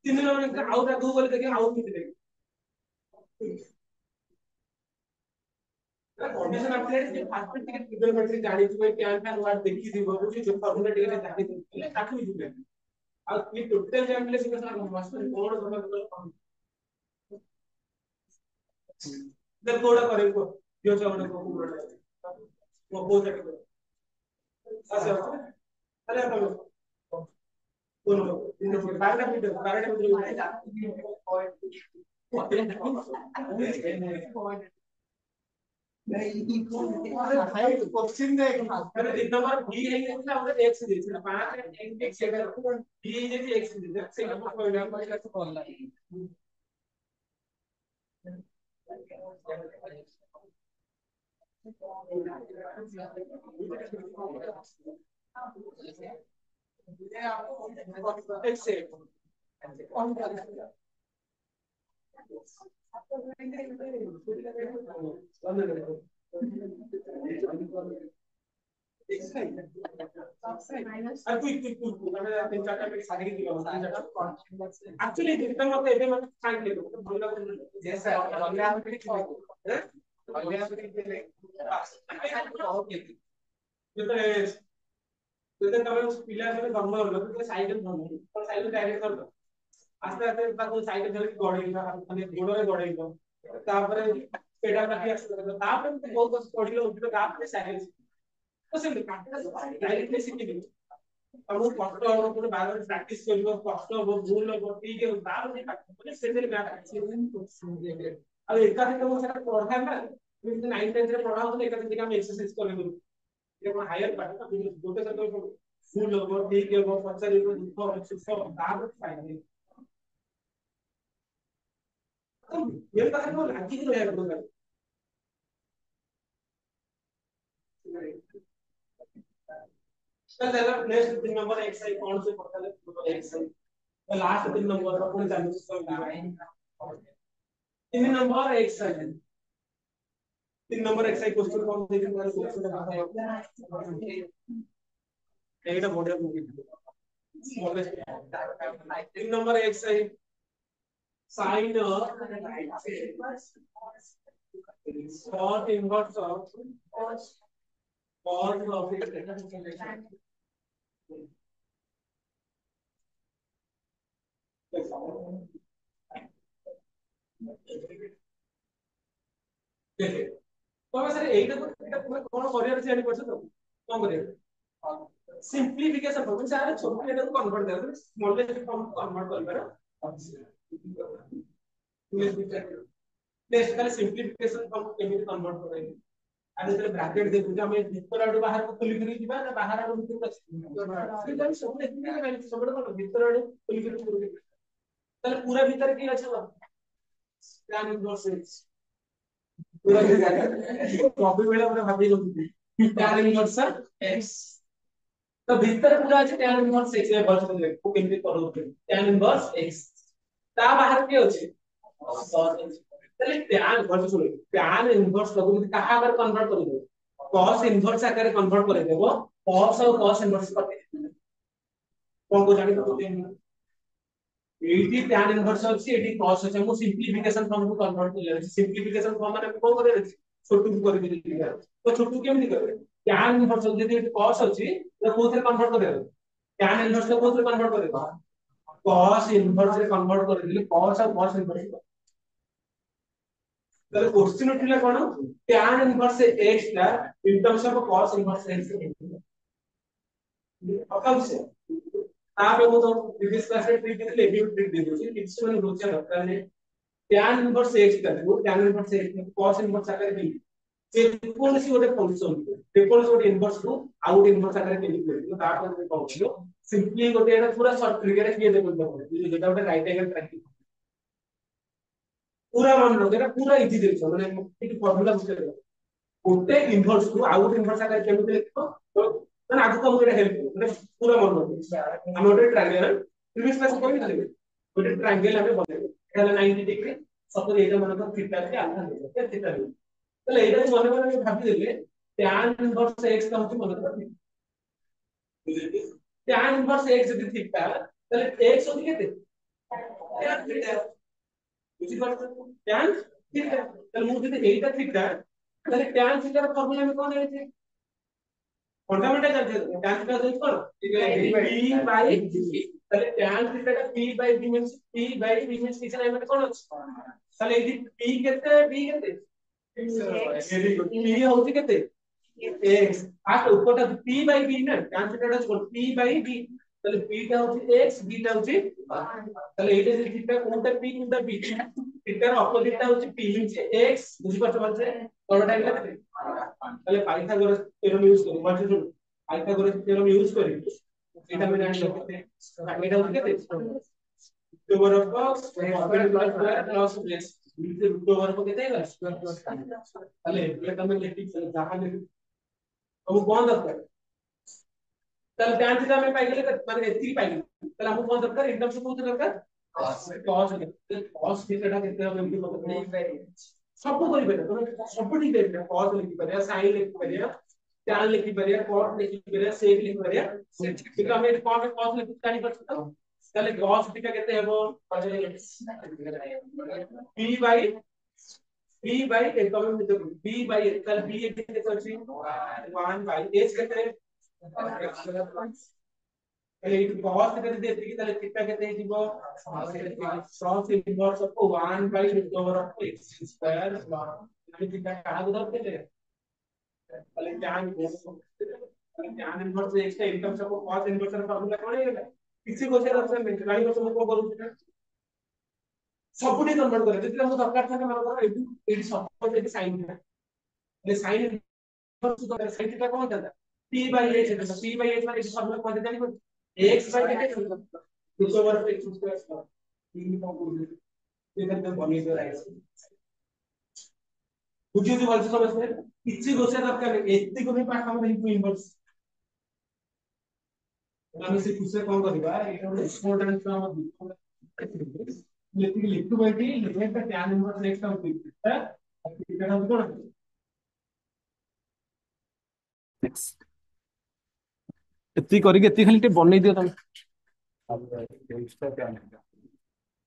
तीन नंबर का आउट दो बोले देखिए आउट कितने देंगे कंडीशन आपले जे फास्ट टिकट ट्रिगल मैट्रिक्स जानि दिबे क्या क्या वर्ड देखि दिबो कि जो फॉर्मूला टिकट जानि दिबे ताकि दिबे आ ये टोटल जानले से कसना मास्टर कोड समझ दे कोड करे को जो चावने को वो हो जाए अच्छा अरे अपन बोलो इन बारह भाई क्वेश्चन देख अरे जितना बार भी है ना हमने एक से देखना पांच एक से अगर भी जैसे एक से देखना से हम कोई ना कोई कैसे ऑनलाइन एक से ऑन कर एक्चुअली जितना मत एबे मन फाइन ले दो भूला जैसे अगले आप भी अगले आप भी जितने जितने तब उस पिलर में बंद हो गया तो साइकिल बंद और साइकिल डायरेक्ट कर दो आस्ते आस्ते ताको साइकिल धरि गड़ेइला माने गोडरे गड़ेइला तापरे पेडा काटी आस्ते तापरे तो बहुत पडिलो उठिलो तापरे साइकिल तो से डायरेक्टली सिखिबि हम कष्ट हो पुरो बार बार प्रैक्टिस करियो कष्ट हो भूल हो ठीक है तापरे माने सेंटर बैक अब एका दिन तो सेटा पढ़ा ना 9 10 रे पढ़ा होते एका दिन हम एक्सरसाइज कर लेबो ये कोन हायर पार्ट ना गोटे से तो फुल हो ठीक है वो पछारी को दुख सुख तापरे फाइनल ये कथा को लागी ही रहेगा तो चल चलो नेक्स्ट 3 नंबर एक्सरसाइज कौन से पढ़ा ले एक्सरसाइज तो लास्ट 3 नंबर का पूरा चालू सब 3 number exercise 3 number exercise question कौन देखे मेरे क्वेश्चन एटा बढ़िया movie 3 number exercise sin cos inverse of cos of देखिए तो सर एटा पूरा कोन करियर छै जानि परछ तो कोन करियर सिंप्लीफिकेशन फॉर्म सारे छोटे लेटर को कन्वर्ट कर स्मॉलेस्ट फॉर्म को कन्वर्ट कर नेक्स्ट खाली सिंप्लीफिकेशन फॉर्म को केमिति कन्वर्ट करेंगे आगे तेरे ब्रैकेट देखु जे हमें भीतर आडू बाहर को खुली खुली दिबा ना बाहर आडू भीतर अछि से सब देखि के मैंने सब को भीतर आडू खुली खुली ताले पूरा भीतर की अछि बा tan इनवर्स x पूरा भीतर कॉपी बेला पूरा भाबी गई tan इनवर्स x तो भीतर पूरा अछि tan इनवर्स x रे बस को केमिति करू tan इनवर्स x ता बाहर के अछि ताले tan वर्स सुन tan इनवर्स को कहा अगर कन्वर्ट कर दे cos इनवर्स आकार कन्वर्ट कर देबो cos और cos इनवर्स करते कोन को जानि तो एटी tan इनवर्स अछि एटी cos अछि हम सिंपलीफिकेशन फॉर्म को कन्वर्ट कर ले सिंपलीफिकेशन फॉर्म माने कोन करे छोटू को कर दे तो छोटू केमिति करे tan इनवर्स जदि cos अछि तो कोथरे कन्वर्ट करे tan इनवर्स को कोथरे कन्वर्ट करे cos इनवर्स रे कन्वर्ट कर दिले cos और cos इनवर्स তাহলে কোশ্চেন উঠিলা কোন tan ইনভার্স x টা in terms of cos inverse x অকাউছে তাপরে মো তো প্রিভিয়াস ক্লাসে ট্রিক দিলে এবিউ ট্রিক দিয়েছি কিছু মানে বুঝছে দরকার নেই tan ইনভার্স x টা দেখো tan inverse x cos inverse আকারে দিই যে কোনসি ଗୋଟେ ফংশন যে কোনসি ଗୋଟେ ইনভার্স କୁ ଆଉ ଗୋଟେ ইনভার্স আকারে কেলি করি তারপরে কହୁছিল সিম্পলি ଗୋଟେ এটা পুরা শর্ট ট্রিক রে কিয়ে দেব যেটা ଗୋଟେ রাইট অ্যাঙ্গেল ট্রায়াঙ্গেল पूरा मन रखो এটা पूरा इजी देखो মানে एक फॉर्मूला বুঝতে পারো গোটে ইনভার্স কো আউট ইনভার্স আকারে কেমনে লিখবো তো মানে আজকে আমি এটা হেল্প করব মানে পুরা মন রখো আমি ওটা ট্রায়াঙ্গেল প্রিভিয়াস ক্লাস কই দিলে ওটা ট্রায়াঙ্গেল আমি বনাইবো এটা 90 ডিগ্রি সপোজ এটা মনে করো থিটা কে আলফা দেব থিটা দেব তাহলে এটা মনে মনে আমি ভাবি দিলে tan ইনভার্স x কা হচ্ছে মনে করো বুঝলি tan ইনভার্স x যদি থিটা তাহলে x হচ্ছে কেতে tan থিটা বুঝি পারছো tan থিটা তাহলে মু যদি এইটা থিটা তাহলে tan থিটার ফর্মুলা আমি কোন আছে फंडामेंटल जानते हो tan theta is equal p by d তাহলে tan थीटा টা p by d means p by d means কিছু নাই মানে কোন আছে তাহলে এই p কেতে b কেতে ভেরি গুড p হচ্ছে কেতে x ফার্স্ট উপরটা p বাই b না tan थीटा টা ইকুয়াল p বাই b তাহলে p টা হচ্ছে x b টা হচ্ছে তাহলে এইটা যে থিটা কোনটা p কোনটা b থিটার অপোজিটটা হচ্ছে p মিন্স x বুঝি পারছো বলছে বড়টা এটা তাহলে পাইথাগোরাস থিওরেম ইউজ করি বলছে শুনুন পাইথাগোরাস থিওরেম ইউজ করি এটা আমি জানি লিখতে এটা হচ্ছে কেতে root over of square plus plus plus root over of কেতে গেল তাহলে এটা আমি লিখি যাহা লিখি अब कौन दरकार তাহলে tan থিটা আমি পাই গেলে মানে এতিকি পাই গেল তাহলে আমাকে কোন দরকার ইন টার্মস অফ কোন দরকার cos থিটাটা কেতে হবে এমনি বলতে सब करि परिया तमे सब ठीक है cos लिखि परिया sin लिखि परिया tan लिखि परिया cot लिखि परिया sec लिखि परिया ठीक हम ए cos cos लिखि जानि परछता তাহলে cos থিটা কেতে হেবো p বাই ए तमे देखो p বাই তাহলে p কেতে আছে 1 বাই h কেতে তাহলে এই cos থিটা যদি এতিকি তাহলে থিটা কেতে হিসিব cos inverse of 1 by root over of x square আমি থিটা কাহা ধরতে তাহলে tan इनवर्स x টা in terms of cos inverse এর ফর্মুলা কোন হইলা কিছু কোশ্চেন আছে গাড়ি কোশ্চেন কো করু সবটি কনভার্ট করে যদি আমাদের দরকার থাকে মানে ধরো এটি সবকটা এটি sin থিটা মানে sin ইনভার্স তো sin থিটা কোন দাদা p বাই h এটা p বাই h মানে এটি ফর্মুলা কোন জানি x by h root over of x square এই ফর্ম করবে এটা বনিয়ে দেয় বুঝিয়ে দি বলছো সমস্যা কিছু কোশ্চেন দরকার এতি কোন পাঠ আমরা ইনভার্স আমি সে কুসে কোন করিবা এটা হলো ইম্পর্টেন্ট আমার লেখি লিখু বাইটি লেখা tan ইনভার্স নেক্সট টাইম ঠিক হ্যাঁ এটা হবে কোন ଏତିକି କରିକି ଏତିକି ଖାଲି ଟିକେ ବନେଇ ଦିଅ ତମେ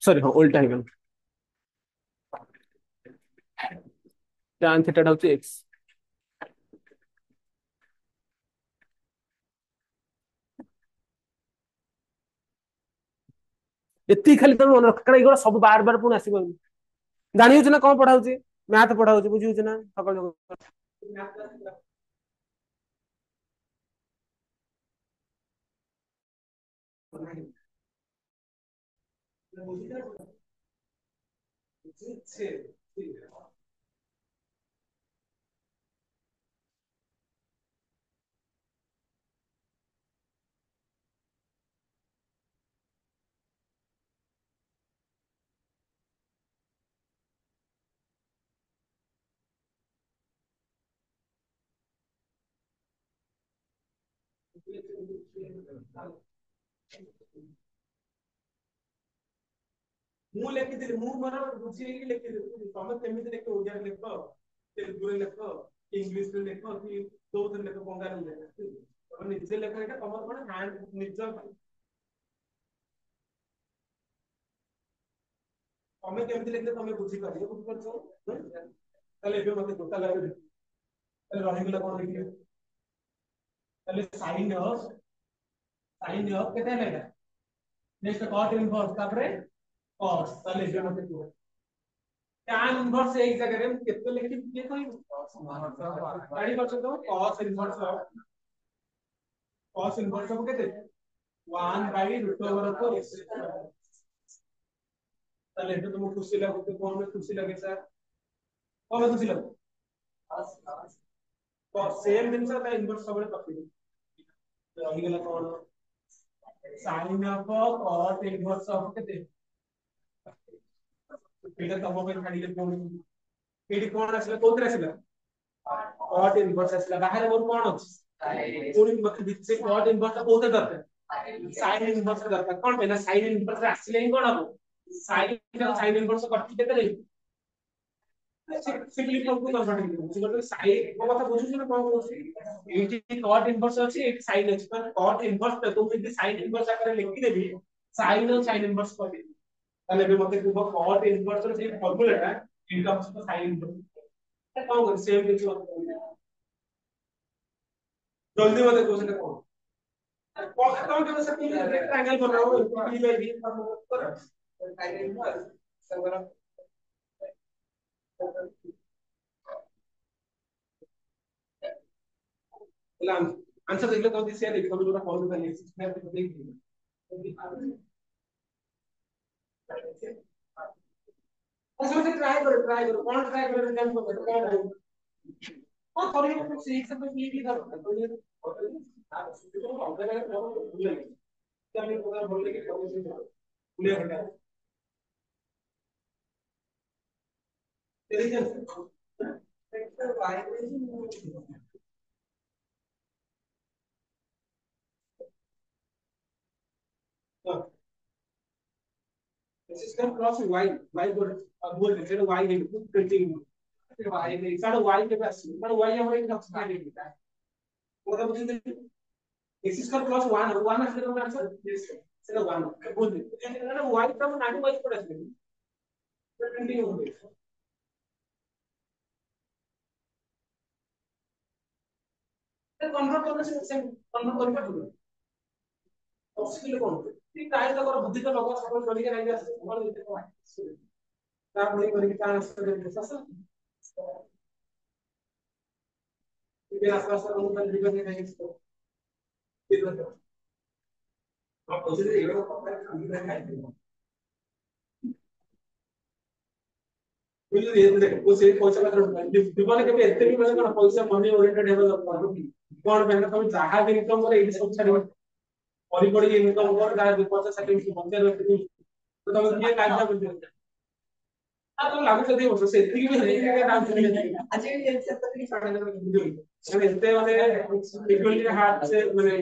ସରି ହଁ ଓଲ୍ଟା ହେଇଗଲା tan থিটাটা হচ্ছে x ଏତିକି ଖାଲି ତମେ ମନେ ରଖ କାରଣ ଏଗୁଡ଼ା ସବୁ ବାର ବାର ପୁଣି ଆସିବ ଜାଣି ହଉଛି ନା କଣ ପଢା ହଉଛି ମ୍ୟାଥ ପଢା ହଉଛି ବୁଝି ହଉଛି ନା ସକାଳୁ ମୁଁ ଲେଖିଥିଲି ମୁଁ ମୋର ବୁଝିକି ଲେଖିଥିଲି ତମେ କେମିତି ଲେଖ ଓଡିଆରେ ଲେଖ ତେଲୁଗୁରେ ଲେଖ ଇଂଲିଶରେ ଲେଖ କି କୋଉଥିରେ ଲେଖ ବଙ୍ଗାଳୀ ଲେଖ ତମେ ନିଜେ ଲେଖ ଏଇଟା ତମର କଣ ହ୍ୟାଣ୍ଡ ନିଜ ତମେ କେମିତି ଲେଖିଲେ ତମେ ବୁଝିପାରିବ ବୁଝିପାରୁଛ ତାହେଲେ ଏବେ ମତେ ଟୋଟାଲ ତାହେଲେ ରହିଗଲା କଣ ଲେଖିବେ ତାହେଲେ ସାଇନ୍ ଅଫ କେତେ ହେଲା ଏଇଟା ନେକ୍ସଟ କଟ୍ ଇନଭର୍ସ ତାପରେ cos ତାହେଲେ ଏବେ ମତେ କୁହ tan इनवर्स एक जगह रे केते लेखि किए कहू गाड़ी करछ तो cos इनवर्स को केते 1 by root over of x ताले तो तुम खुशी लागो कोन में खुशी लगे सर कोन में खुशी लागो तो सेम दिन से इनवर्स सब पकड़ी रही गेला कोन sin of cot inverse of केते एटा तम पे खाली ले कोन एटी कोन आसला कोथरे आसला cot इनवर्स आसला बाहर मोर कोन अछि पूरी मत दिसे cot इनवर्स कोते दरकार sin इनवर्स दरकार कोन पे ना sin इनवर्स आसले ही कोन हो sin इनवर्स कटि केते रे सिम्पली हमको कन्वर्ट मतलब sin को କଥା बुझुछ ना कोन होछि एटी cot इनवर्स अछि एटी sin अछि पर cot इनवर्स पे तुम यदि sin इनवर्स आकर लिखि देबी sin और sin इनवर्स को ताले बे मते कुबो cot इनवर्स रे फॉर्मूला टा इनकम to sin इनवर्स कौन कर सेम किछ जल्दी मते क्वेश्चन कौन कौन के से ट्रायंगल बनाओ p बाय b फॉर्मूला कर sin इनवर्स सब आंसर देख लो कौन सी है देखो जो फॉर्मूला का लिख मैं देख उसमें से ट्राई करो कौन ट्राई करो एग्जाम को कौन है हां थोड़ी बहुत सीख सकते हो ये भी कर तो ये आप तो बहुत जगह बहुत भूल गए क्या नहीं पता बोलने के कौन से भूले हटा तेरे क्या सिस्टम क्रॉस y बोल रहे थे y है प्रिंटिंग y नहीं सारा y के पास सारा y हमारे एक नक्शा है मतलब मुझे x स्क्वायर प्लस 1 1 আসলে তোমার आंसर সেটা 1 बोल दे এটা y তো আমরা নানি y করে আসবে প্রিন্টিং হবে এটা কনভার্ট করলে সেম কনভার্ট করবে অসুবিধা কোন ঠিক তাই তো কর বুদ্ধি তো লোক সকল চলিকে নাই আসছে আমার দিতে হয় তারপরে করে কি কাজ করে দিতেছ ये आसपास का लोग भी करने नहीं इसको आप उसे ये लोग पकड़ के भी नहीं खाएंगे मुझे ये देखो उसे पैसा का दीवाने के भी इतने भी मतलब पैसा मनी ओरिएंटेड डेवलप करो कौन पहले तुम जहां भी इनकम करे ये सब छाड़ी और बड़ी इनकम कर जहां भी पैसा साइकिल की बंदे रहते तो तुम ये काटना बोलते आ तो लागू कर दियो से इतनी भी नहीं है डांस नहीं है आज ये सब तो नहीं छोड़ने का मैंने इतने वाले इक्वली हाथ से मैंने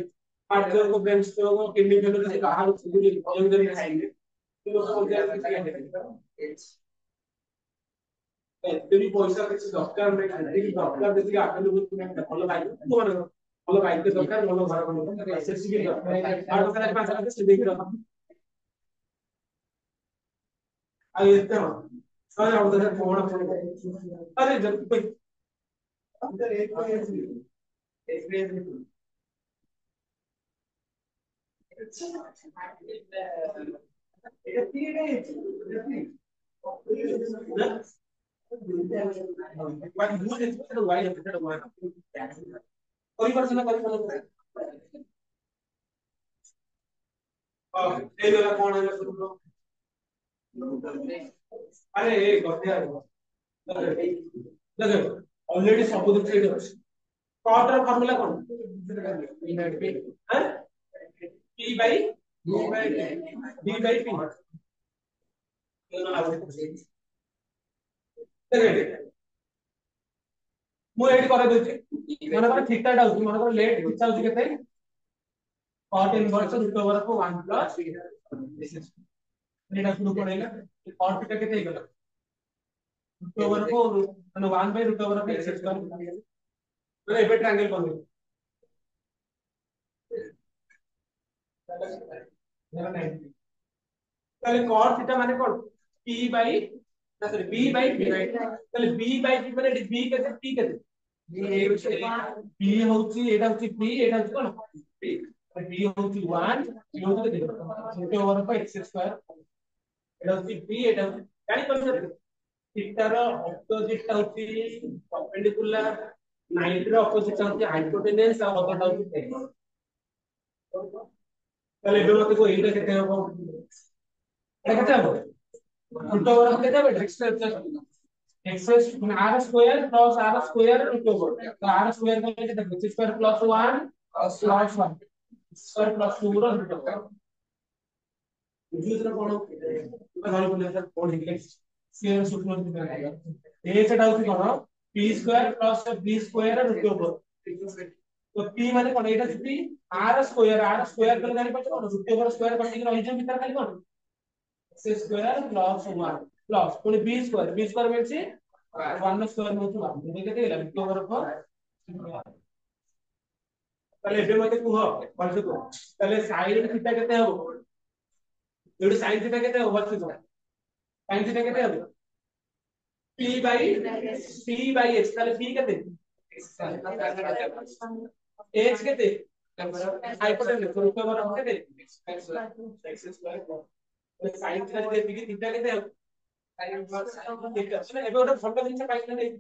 हाथ को बेंच को किडनी फेलो से बाहर से भी खाएंगे तो उसको क्या है ଏତେବି ପଇସା କିଛି ଦରକାର ନାହିଁ ଯେତିକି ଦରକାର ଯେତିକି ଆଗରୁ ଭଲ ବାଇକ୍ ଭଲ ବାଇକ୍ ଦରକାର ଭଲ ଘର ଦରକାର ଏସଏସସି ବି ଦରକାର ଆଉ ଟଙ୍କା 5 ଲକ୍ଷ ସେ ଦେଇକି ରଖ ଆଉ ଏତେ ସରେ ଆଉ କଣ ଆରେ ଯଦି এই গলা কোন হলো শুরু আরে এই গঠিয়া দেখো অলরেডি सब कुछ ঠিক আছে কটার ফর্মুলা কোন হ্যাঁ p by d by p ମୁଁ ଏଇଠି କରେଇ ଦଉଛି ମନେକର ଥୀଟାଟା ହଉଛି ମନେକର ଲେଟ୍ ଇଚ୍ଛା ହଉଛି କେତେ cot inverse root over of 1 plus ଏଇଟା শুরু করাইলা cot theta କେତେ ହେଇଗଲା root over of ମାନେ 1 by root over of x square ମାନେ ଏବେ ट्रायंगल ବନେଇବ তাহলে cot theta মানে কোন p by না সরি b by p তাহলে b by p মানে b কেতে p কেতে b হচ্ছে এটা হচ্ছে p এটা হচ্ছে কোন p b হচ্ছে 1 p হচ্ছে কেতে root over of x square এটা হচ্ছে p এটা হচ্ছে জানি পারছেন থিটার অপোজিট টা হচ্ছে পারপেন্ডিকুলার 90 র অপোজিট টা হচ্ছে হাইপোটেনস আর অপোজিট হচ্ছে tan তাহলে এটা মতে কো এইটা কেতে হবে এটা কেতে হবে root over of কেতে হবে x স্কয়ার x মানে r square plus r square root over তো r স্কয়ার মানে কেতে x square plus 1 plus 1 square plus 2 র root over বুঝিয়ে কোন ধরে বলে স্যার কোন ইংলিশ সিএর সূত্র দিতে হবে এ সেটা হচ্ছে কোন p square plus b square root over তো p মানে কোন এটা হচ্ছে r স্কয়ার করে জানি পাচ্ছ কোন root over স্কয়ার করে দিকে রহিছে ভিতর খালি কোন x স্কয়ার প্লাস 1 প্লাস কোন b স্কয়ার মিলছে 1 স্কয়ার হচ্ছে 1 এটা কেটে গেল root over 4 তাহলে এর মধ্যে কুহ বলছো তো তাহলে sin থিটা কেতে হবে এর sin থিটা কেতে হবে বলছো তো sin থিটা কেতে হবে p by h তাহলে p কেতে h কেতে হাইপোটেনস root over কেতে x স্কয়ার sin থিটা যদি এদিকে থিটা কেতে হবে sin ইনভার্স থিটা মানে ଏବେ ଗୋଟେ ଭଲ ଜିନିଷ ପାଇଲେ ନେଇ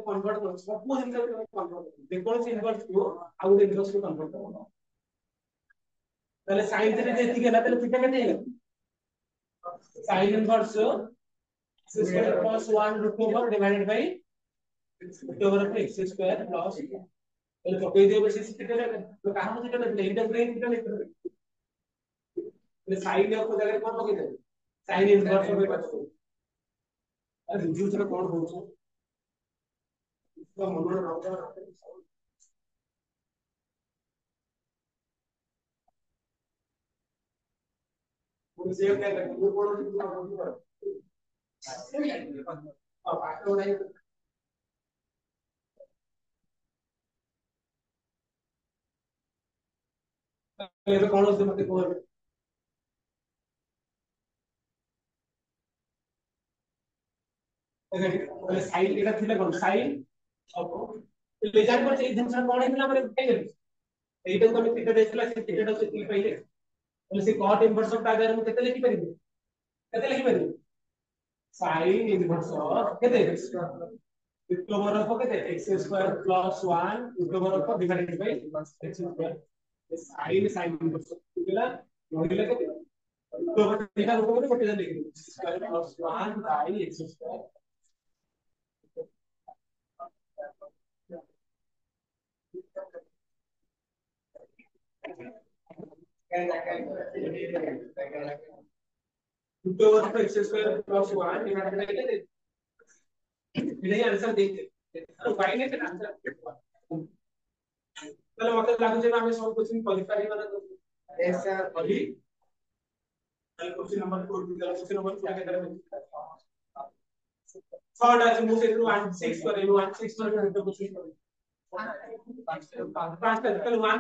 কনভার্ট করো ସବୁ ଜିନିଷ କନଭର୍ଟ ଯେ କୋନସି ଇନଭର୍ସ କୁ ଆଉ ଗୋଟେ ଇନଭର୍ସ କୁ କନଭର୍ଟ କର ତାହେଲେ sin থিটা যদি এদিকে ହେଲା ତାହେଲେ থিটা କେତେ ହେଇଗଲା sin inverse x square plus 1 root over divided by root over of x square plus তাহলে পকেই দিও বেশি থিটা তো কাহা থিটা না এইটা প্লেন থিটা লিখতে হবে তাহলে sin অফ জায়গায় কোন পকেই দেবে sin ইনভার্স হবে কত আরে রিডিউসর কোন হচ্ছে তো মনে রাখো मुझे क्या करना वो बोलो कि तुम बोल दो अब आगे नहीं ये तो कौन से मत को তাহলে সাইন এটা ছিল কোন সাইন অফ লেজার করতে এই জিনিসটা কোন হইছিল আমরা পেয়ে গেল এইটাও তুমি থিটা দেখলা সেই থিটাটা হচ্ছে 3 পাইলে তাহলে সেই cot ইনভার্স অফ টাইগার আমি কেতে লিখি পারিবি sin ইনভার্স অফ কেতে root over of কেতে x square plus 1 root over of divided by x square sin inverse বুঝলা নহিলা কেতে root over theta root over কত জানি লিখি square plus 1 by x square root over of x square plus 1 divided by এটাই answer দেখতে আর বাইরে একটা आंसर তাহলে মতে লাগুছে যে আমি সব কোশ্চেন কোয়ালিফাই মানে ऐसा अभी তাহলে কোশ্চেন নাম্বার 4 দিলাম কোশ্চেন নাম্বার 4 কে ধরে थर्ड আছে মুছে 16 করে 16 করে একটা কোশ্চেন করে পাঁচটা তাহলে 1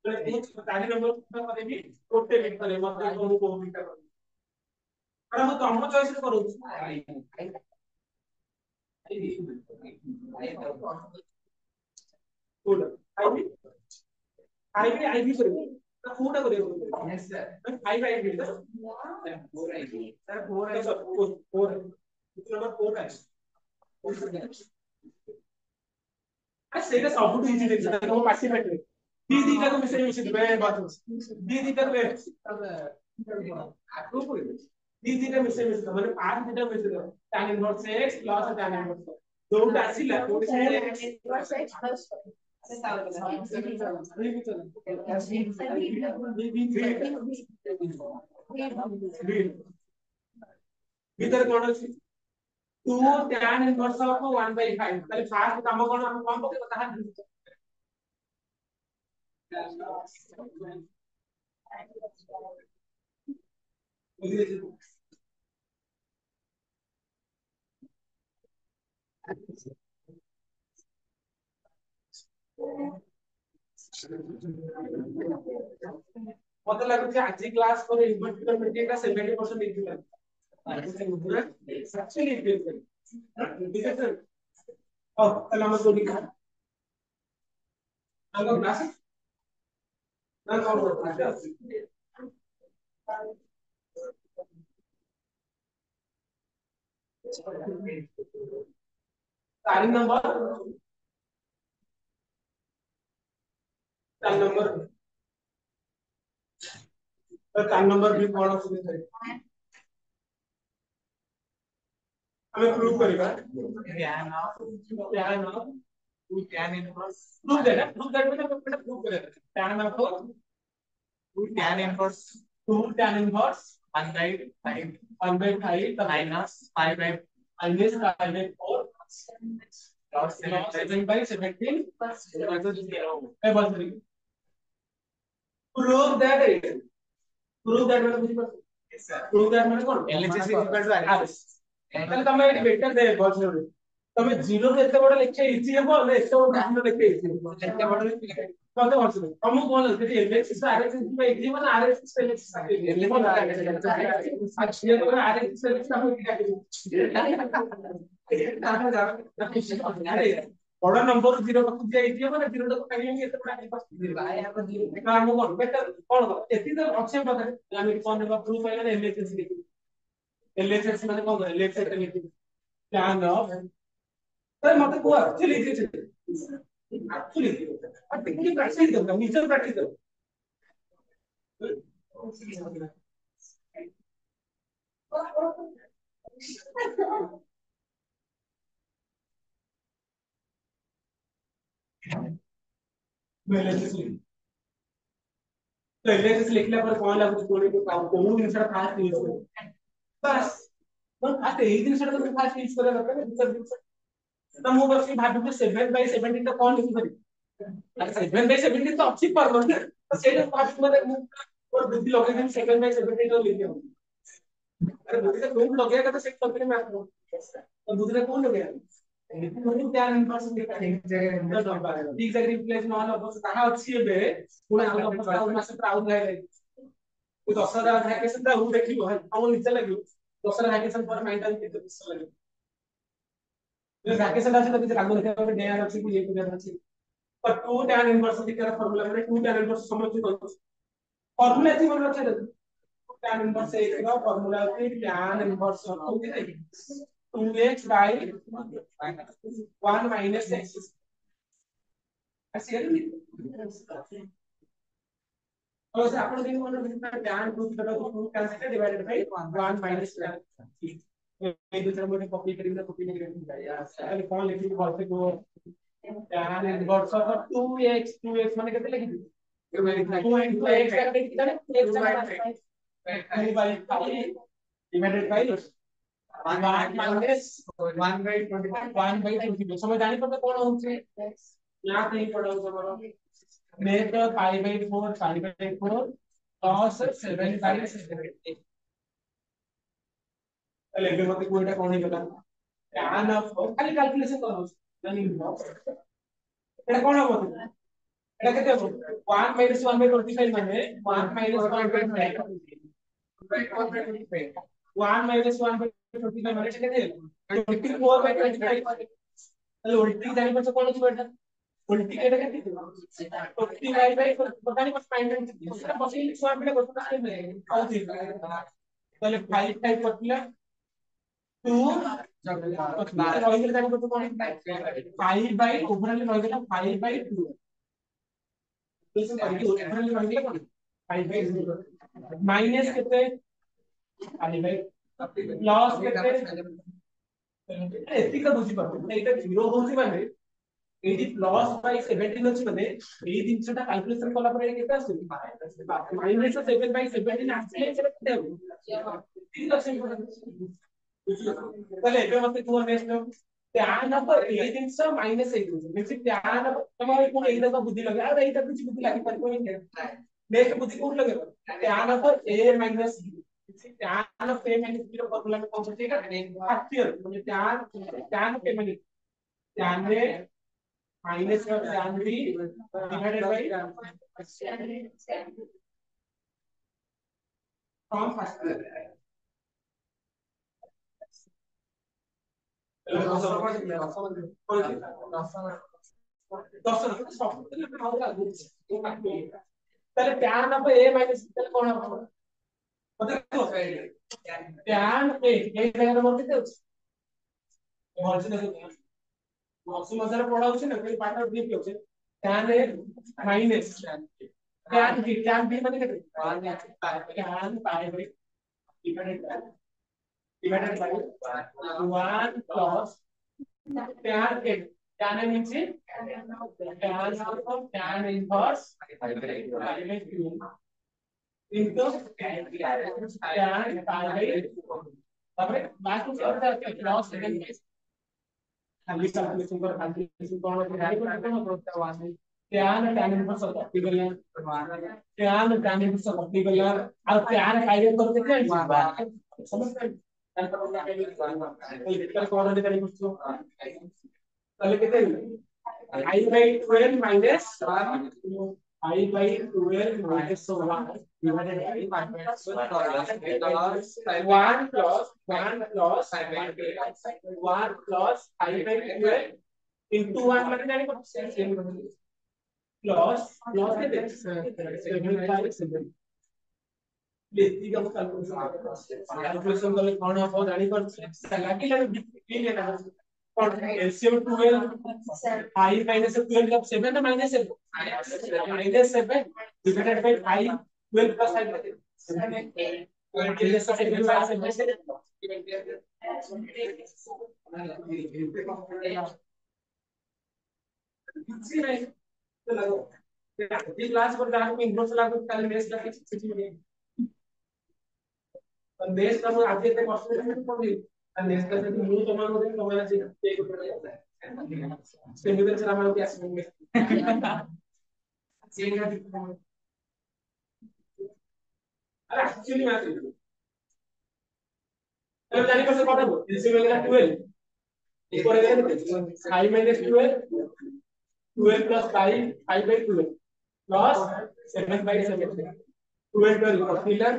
তাহলে এই 4 নম্বর করে भी করতে লিখতে হবে মতে কোন কোনটা করে আর আমি তম চয়েস করুছি কোড আইবি আইবি করে না কোনটা করে यस স্যার আইবি তো 4 আইবি স্যার 4 আইবি 4 নম্বর 4 আছে আর সেটা সবুঠু ইজি দেখছ তাকে পার্টিসিপেট डी थीटा को मिसे मैं बात डी थीटा को आगो पड़े डी थीटा मिसे माने r थीटा मिसे tan inverse x plus tan inverse जोटा आसीला कोसे इनवर्स x प्लस भीतर कोन अछि 2 tan इनवर्स ऑफ 1/5 ताले फास्ट काम कोन हम कम पके ताहा मत लागु आज क्लास पर इन्वर्टर मीटिंग का 70% लिखिला एक्चुअली ठीक है सर अब हम तो लिखा हम क्लास ना कौन तारीख नंबर भी कौन असुविधा है हमें प्रूव करेगा tan of 2 tan inverse prove देना प्रूव करने में तो प्रूव करेगा tan of 2 tan inverse 1 by 5 minus 5 by minus 5 by 4 dot 7 by 17 equal to 0 prove that मतलब बुझी पास yes sir prove that मतलब कौन LHS is equal to RHS ताले तमे एटी वेक्टर दे बस रे तमे 0 रे एते बड लेखे इजी हेबो ने एते बड डाटा लेखे इजी एते बड कते वर्ष रे तमु कोन जे LHS RHS में इजी माने RHS LHS आज ये तो RHS LHS हम क्या बड़ा नंबर 0 को जाई दियो माने 0 को काढियो एते बड भाई हम 0 काम कोन बेटर कोन एती तो ऑप्शन बता हम कोन बा प्रूफ है ना LHS लिखी LHS माने कोन LHS लिखी tan of सर मत को एक्चुअली अब देखिए प्रैक्टिस करो नीचे प्रैक्टिस करो LHS लिखला पर कौन लागू कोने को काम कोन जिनसा फास्ट यूज करो बस बस आते एई जिनसा तो फास्ट यूज करे दरकार दूसरा दिन तो मु बस भाबी के 7/17 टा कौन लिखि करी अरे 7/17 तो अच्छी पर ना तो सेटा फास्ट मतलब मु और बुद्धि लगे दिन 7/17 तो लिखि अरे बुद्धि का कौन लगेगा तो सेट कंपनी में आपको तो बुद्धि का कौन लगेगा तो क्या इनवर्स लिखा है ठीक से रिप्लेस नॉन ऑफ कहा अच्छी है Pune out of out mass proud है तो दसरा वैकेशन ता हूं देखियो हम नीचे लगियो दसरा वैकेशन पर माइंड के तो किस लगियो ये वैकेशन आसे तो किछ लागो देखा डे आर अच्छी को ये को अच्छी पर 2 tan इनवर्स दिखा फार्मूला में 2 tan इनवर्स समझ तो फार्मूला थी मन रखे tan इनवर्स एक का फार्मूला है tan इनवर्स को दे 2x by 1 minus x ऐसे है और से आपण दिन मन tan 2 tan theta divided by 1 minus ये दूसरा मोटे कॉपी करेंगे कॉपी नहीं करेंगे यार पहले कौन लिखी बहुत से को tan इनवर्स ऑफ 2x माने कितने लिखी 2 into x का कितना है x का 2 by 5 divided by 1 minus 1 by 25 1 by 22 समझ आनी पड़ता कौन होंगे यहाँ कहीं पड़ा हो तुम्हारा मेरे तो 5/4 cos 7/7 चले फिर मत कोईटा कौन ही बता tan of खाली कैलकुलेशन करो नहीं एटा कौन हो एटा केते हो 1 minus 1/25 माने 1 minus 1/25 1 minus 1/25 माने केते 24/25 তাহলে উল্টি জানি পাচ্ছ কোন কিছু এটা উল্টি এটা কেটে দিবা 25/5 পতা नहीं बस फाइंड সেটা বসে লিখছো আমি করতে পারছি আউতি তাহলে 5/5 করলে 2 রহিলে জানি করতে কোন 5/, ওভারঅল রহিলা 5/2 माइनस कितने प्लस कितने एतिका बुझी पाबो एटा 0 होची माने एटी प्लस बाय 17 अछि माने एई दिनसटा कैलकुलेशन कला पर केते आसी माइनस 7 बाय 17 आसी सेटा केते हो 3 लक्ष তাহলে এটা মতে কোন নেক্সট tan অফ এই জিনিস মাইনাস এই জিনিস বেশি tan অফ তোমার কোন এইটা তো বুদ্ধি লাগে আর এইটা কিছু বুদ্ধি লাগি পারবো না নেক্সট বুদ্ধি কোন লাগে tan of a minus tan of a minus 0 formula में कौन सा ठीक है फैक्टर মানে tan of a minus tan a minus का tan b divided by from factor তাহলে tan অফ a মাইনাস তাহলে কোন হবে কত tan a এই জায়গার মধ্যে তো বলছি না মক্সিমাম যারা পড়া হচ্ছে না এই পার্টটা দিয়ে কি হচ্ছে tan a minus tan b মানে কত tan pi by divided by 1 plus tan a tan a means tan inverse pi by 2 into tan pi by তারপরে লাস্ট কি হবে প্লাস 7 खाली कैलकुलेशन कर कैलकुलेशन कौन है डायरेक्ट करते हो तो वाले tan inverse of particular tan inverse of particular और tan फाइंड करते हैं समझ गए तो कौन है करेंगे उसको पहले कितने I by 12 minus I by 12 minus 1 divided by 1 plus 1 plus 1 plus I by 12 into 1 মানে জানি কত plus कितने 7 बेसिक हम कैलकुलेशन करले कौन हो जानी पर लागी लागी क्लियर है और एलसीएम 12 i minus 12 of 7 ना minus 7 minus 7 divided by i 12 plus i minus 7 ये क्लास पर जाने में इंट्रो से लागू कल मेस लगे और मेस का वो आगे तक क्वेश्चन नहीं पढ़ी और मेस का तो न्यू तुम्हारे को तुम्हारा चीज एक ऊपर जाता है सेमिनार चला हमारे क्या सुनेंगे सेमिनार अरे एक्चुअली मैं तो जाने पर से पढ़ा वो इसी में मेरा 12 एक और अगर 5 minus 12 12 plus 5 5 by 12 plus 7 by 7 12 formula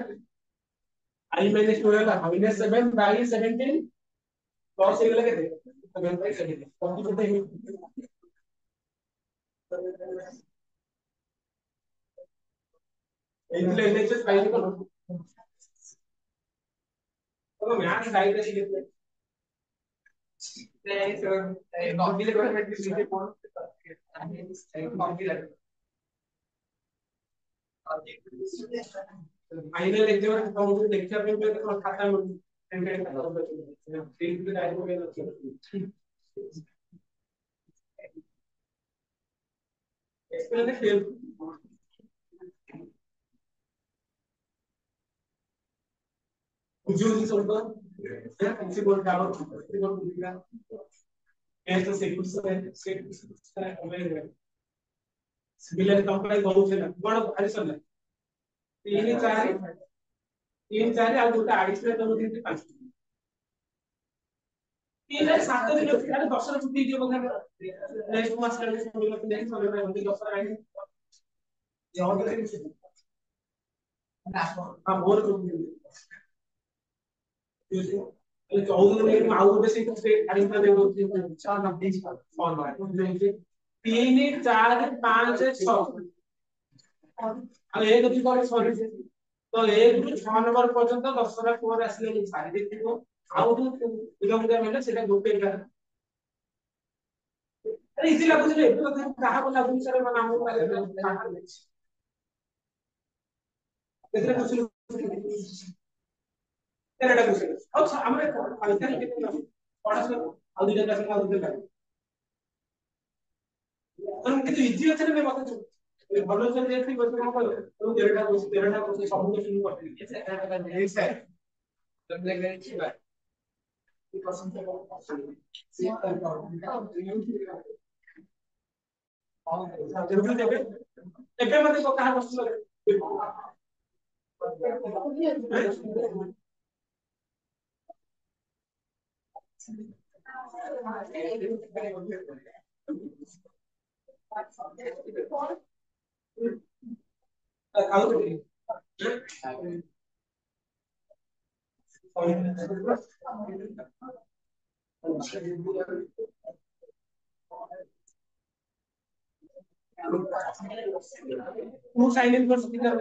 I minus 12 minus 7 by 17 plus ये लगे थे 7 by 17 कौन सी करते हैं इसलिए एलएचएस फाइल को तो मैं आज डाइट ऐसे लेते हैं सर कॉपी लेकर मैं किसी कौन कॉपी लगा फाइनल एग्जाम में कौन से लेक्चर में तो खाता है एंड तीन के टाइप में एक्सप्लेन फेल जो सब किसी को डाउट किसी को पूछना ऐसा सीक्वेंस है अवेलेबल सिमिलर कंपाइल बहुत है बड़ा भारी सब है 3 4 ଆଉ ଗୋଟେ ଆଡିଶନାଲ ତମ ଦିନ 5 3 7 ଦିନ ଆରେ 10 ରେ ଛୁଟି ଯିବ ବୋଧେ ନେକ୍ସଟ ମାସ ରେ ସ୍କୁଲ ରେ ଦେଇ ସରିବ ନା 10 ରେ ଆଇ ଯାଉ ତ हां मोर को ये 14 दिन में आउ गोटे से आडीशनल देबो 6 90 फॉर्म है 3 4 5 6 अब एक भी कोई सॉरी तो एक रु 6 नंबर पर्यंत 10 रा कोर आसले सारी देखिबो आउ किलोमीटर में सेटा गोटे का अरे इजी लागु छै एबे तो कहा को लागु सर मन नाम केते क्वेश्चन तेरटा क्वेश्चन अब हमरे अल्टर केते पढ़ा सर ଆଉ ଦୁଇଟା କ୍ଲାସ୍ ଆଉ ଦୁଇଟା ତମେ କେତେ ଇଜି ଅଛି ନା ମତେ ଭଲ ସେ ଯେତି କ୍वेଶ୍ଚନ କଣ କହିବ ତମେ ତେରଟା କ୍वेଶ୍ଚନ ସବୁ କ୍वेଶ୍ଚନ କରିଥିଲି ଏ ସାର୍ ତମେ ଲାଗି ବା ଏବେ ମତେ କାହା ପ୍ରଶ୍ନ Who signed in for speaker?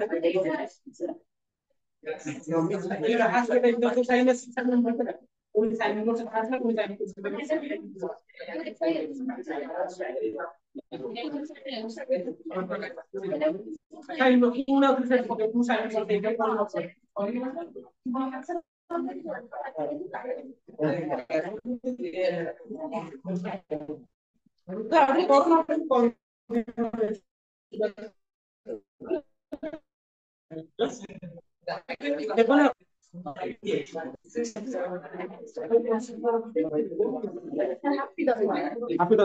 कोई साइन कर सकता है कोई साइन कर सकता है लुकिंग ना फिर टू साइन कर देगा देखो ना आप ही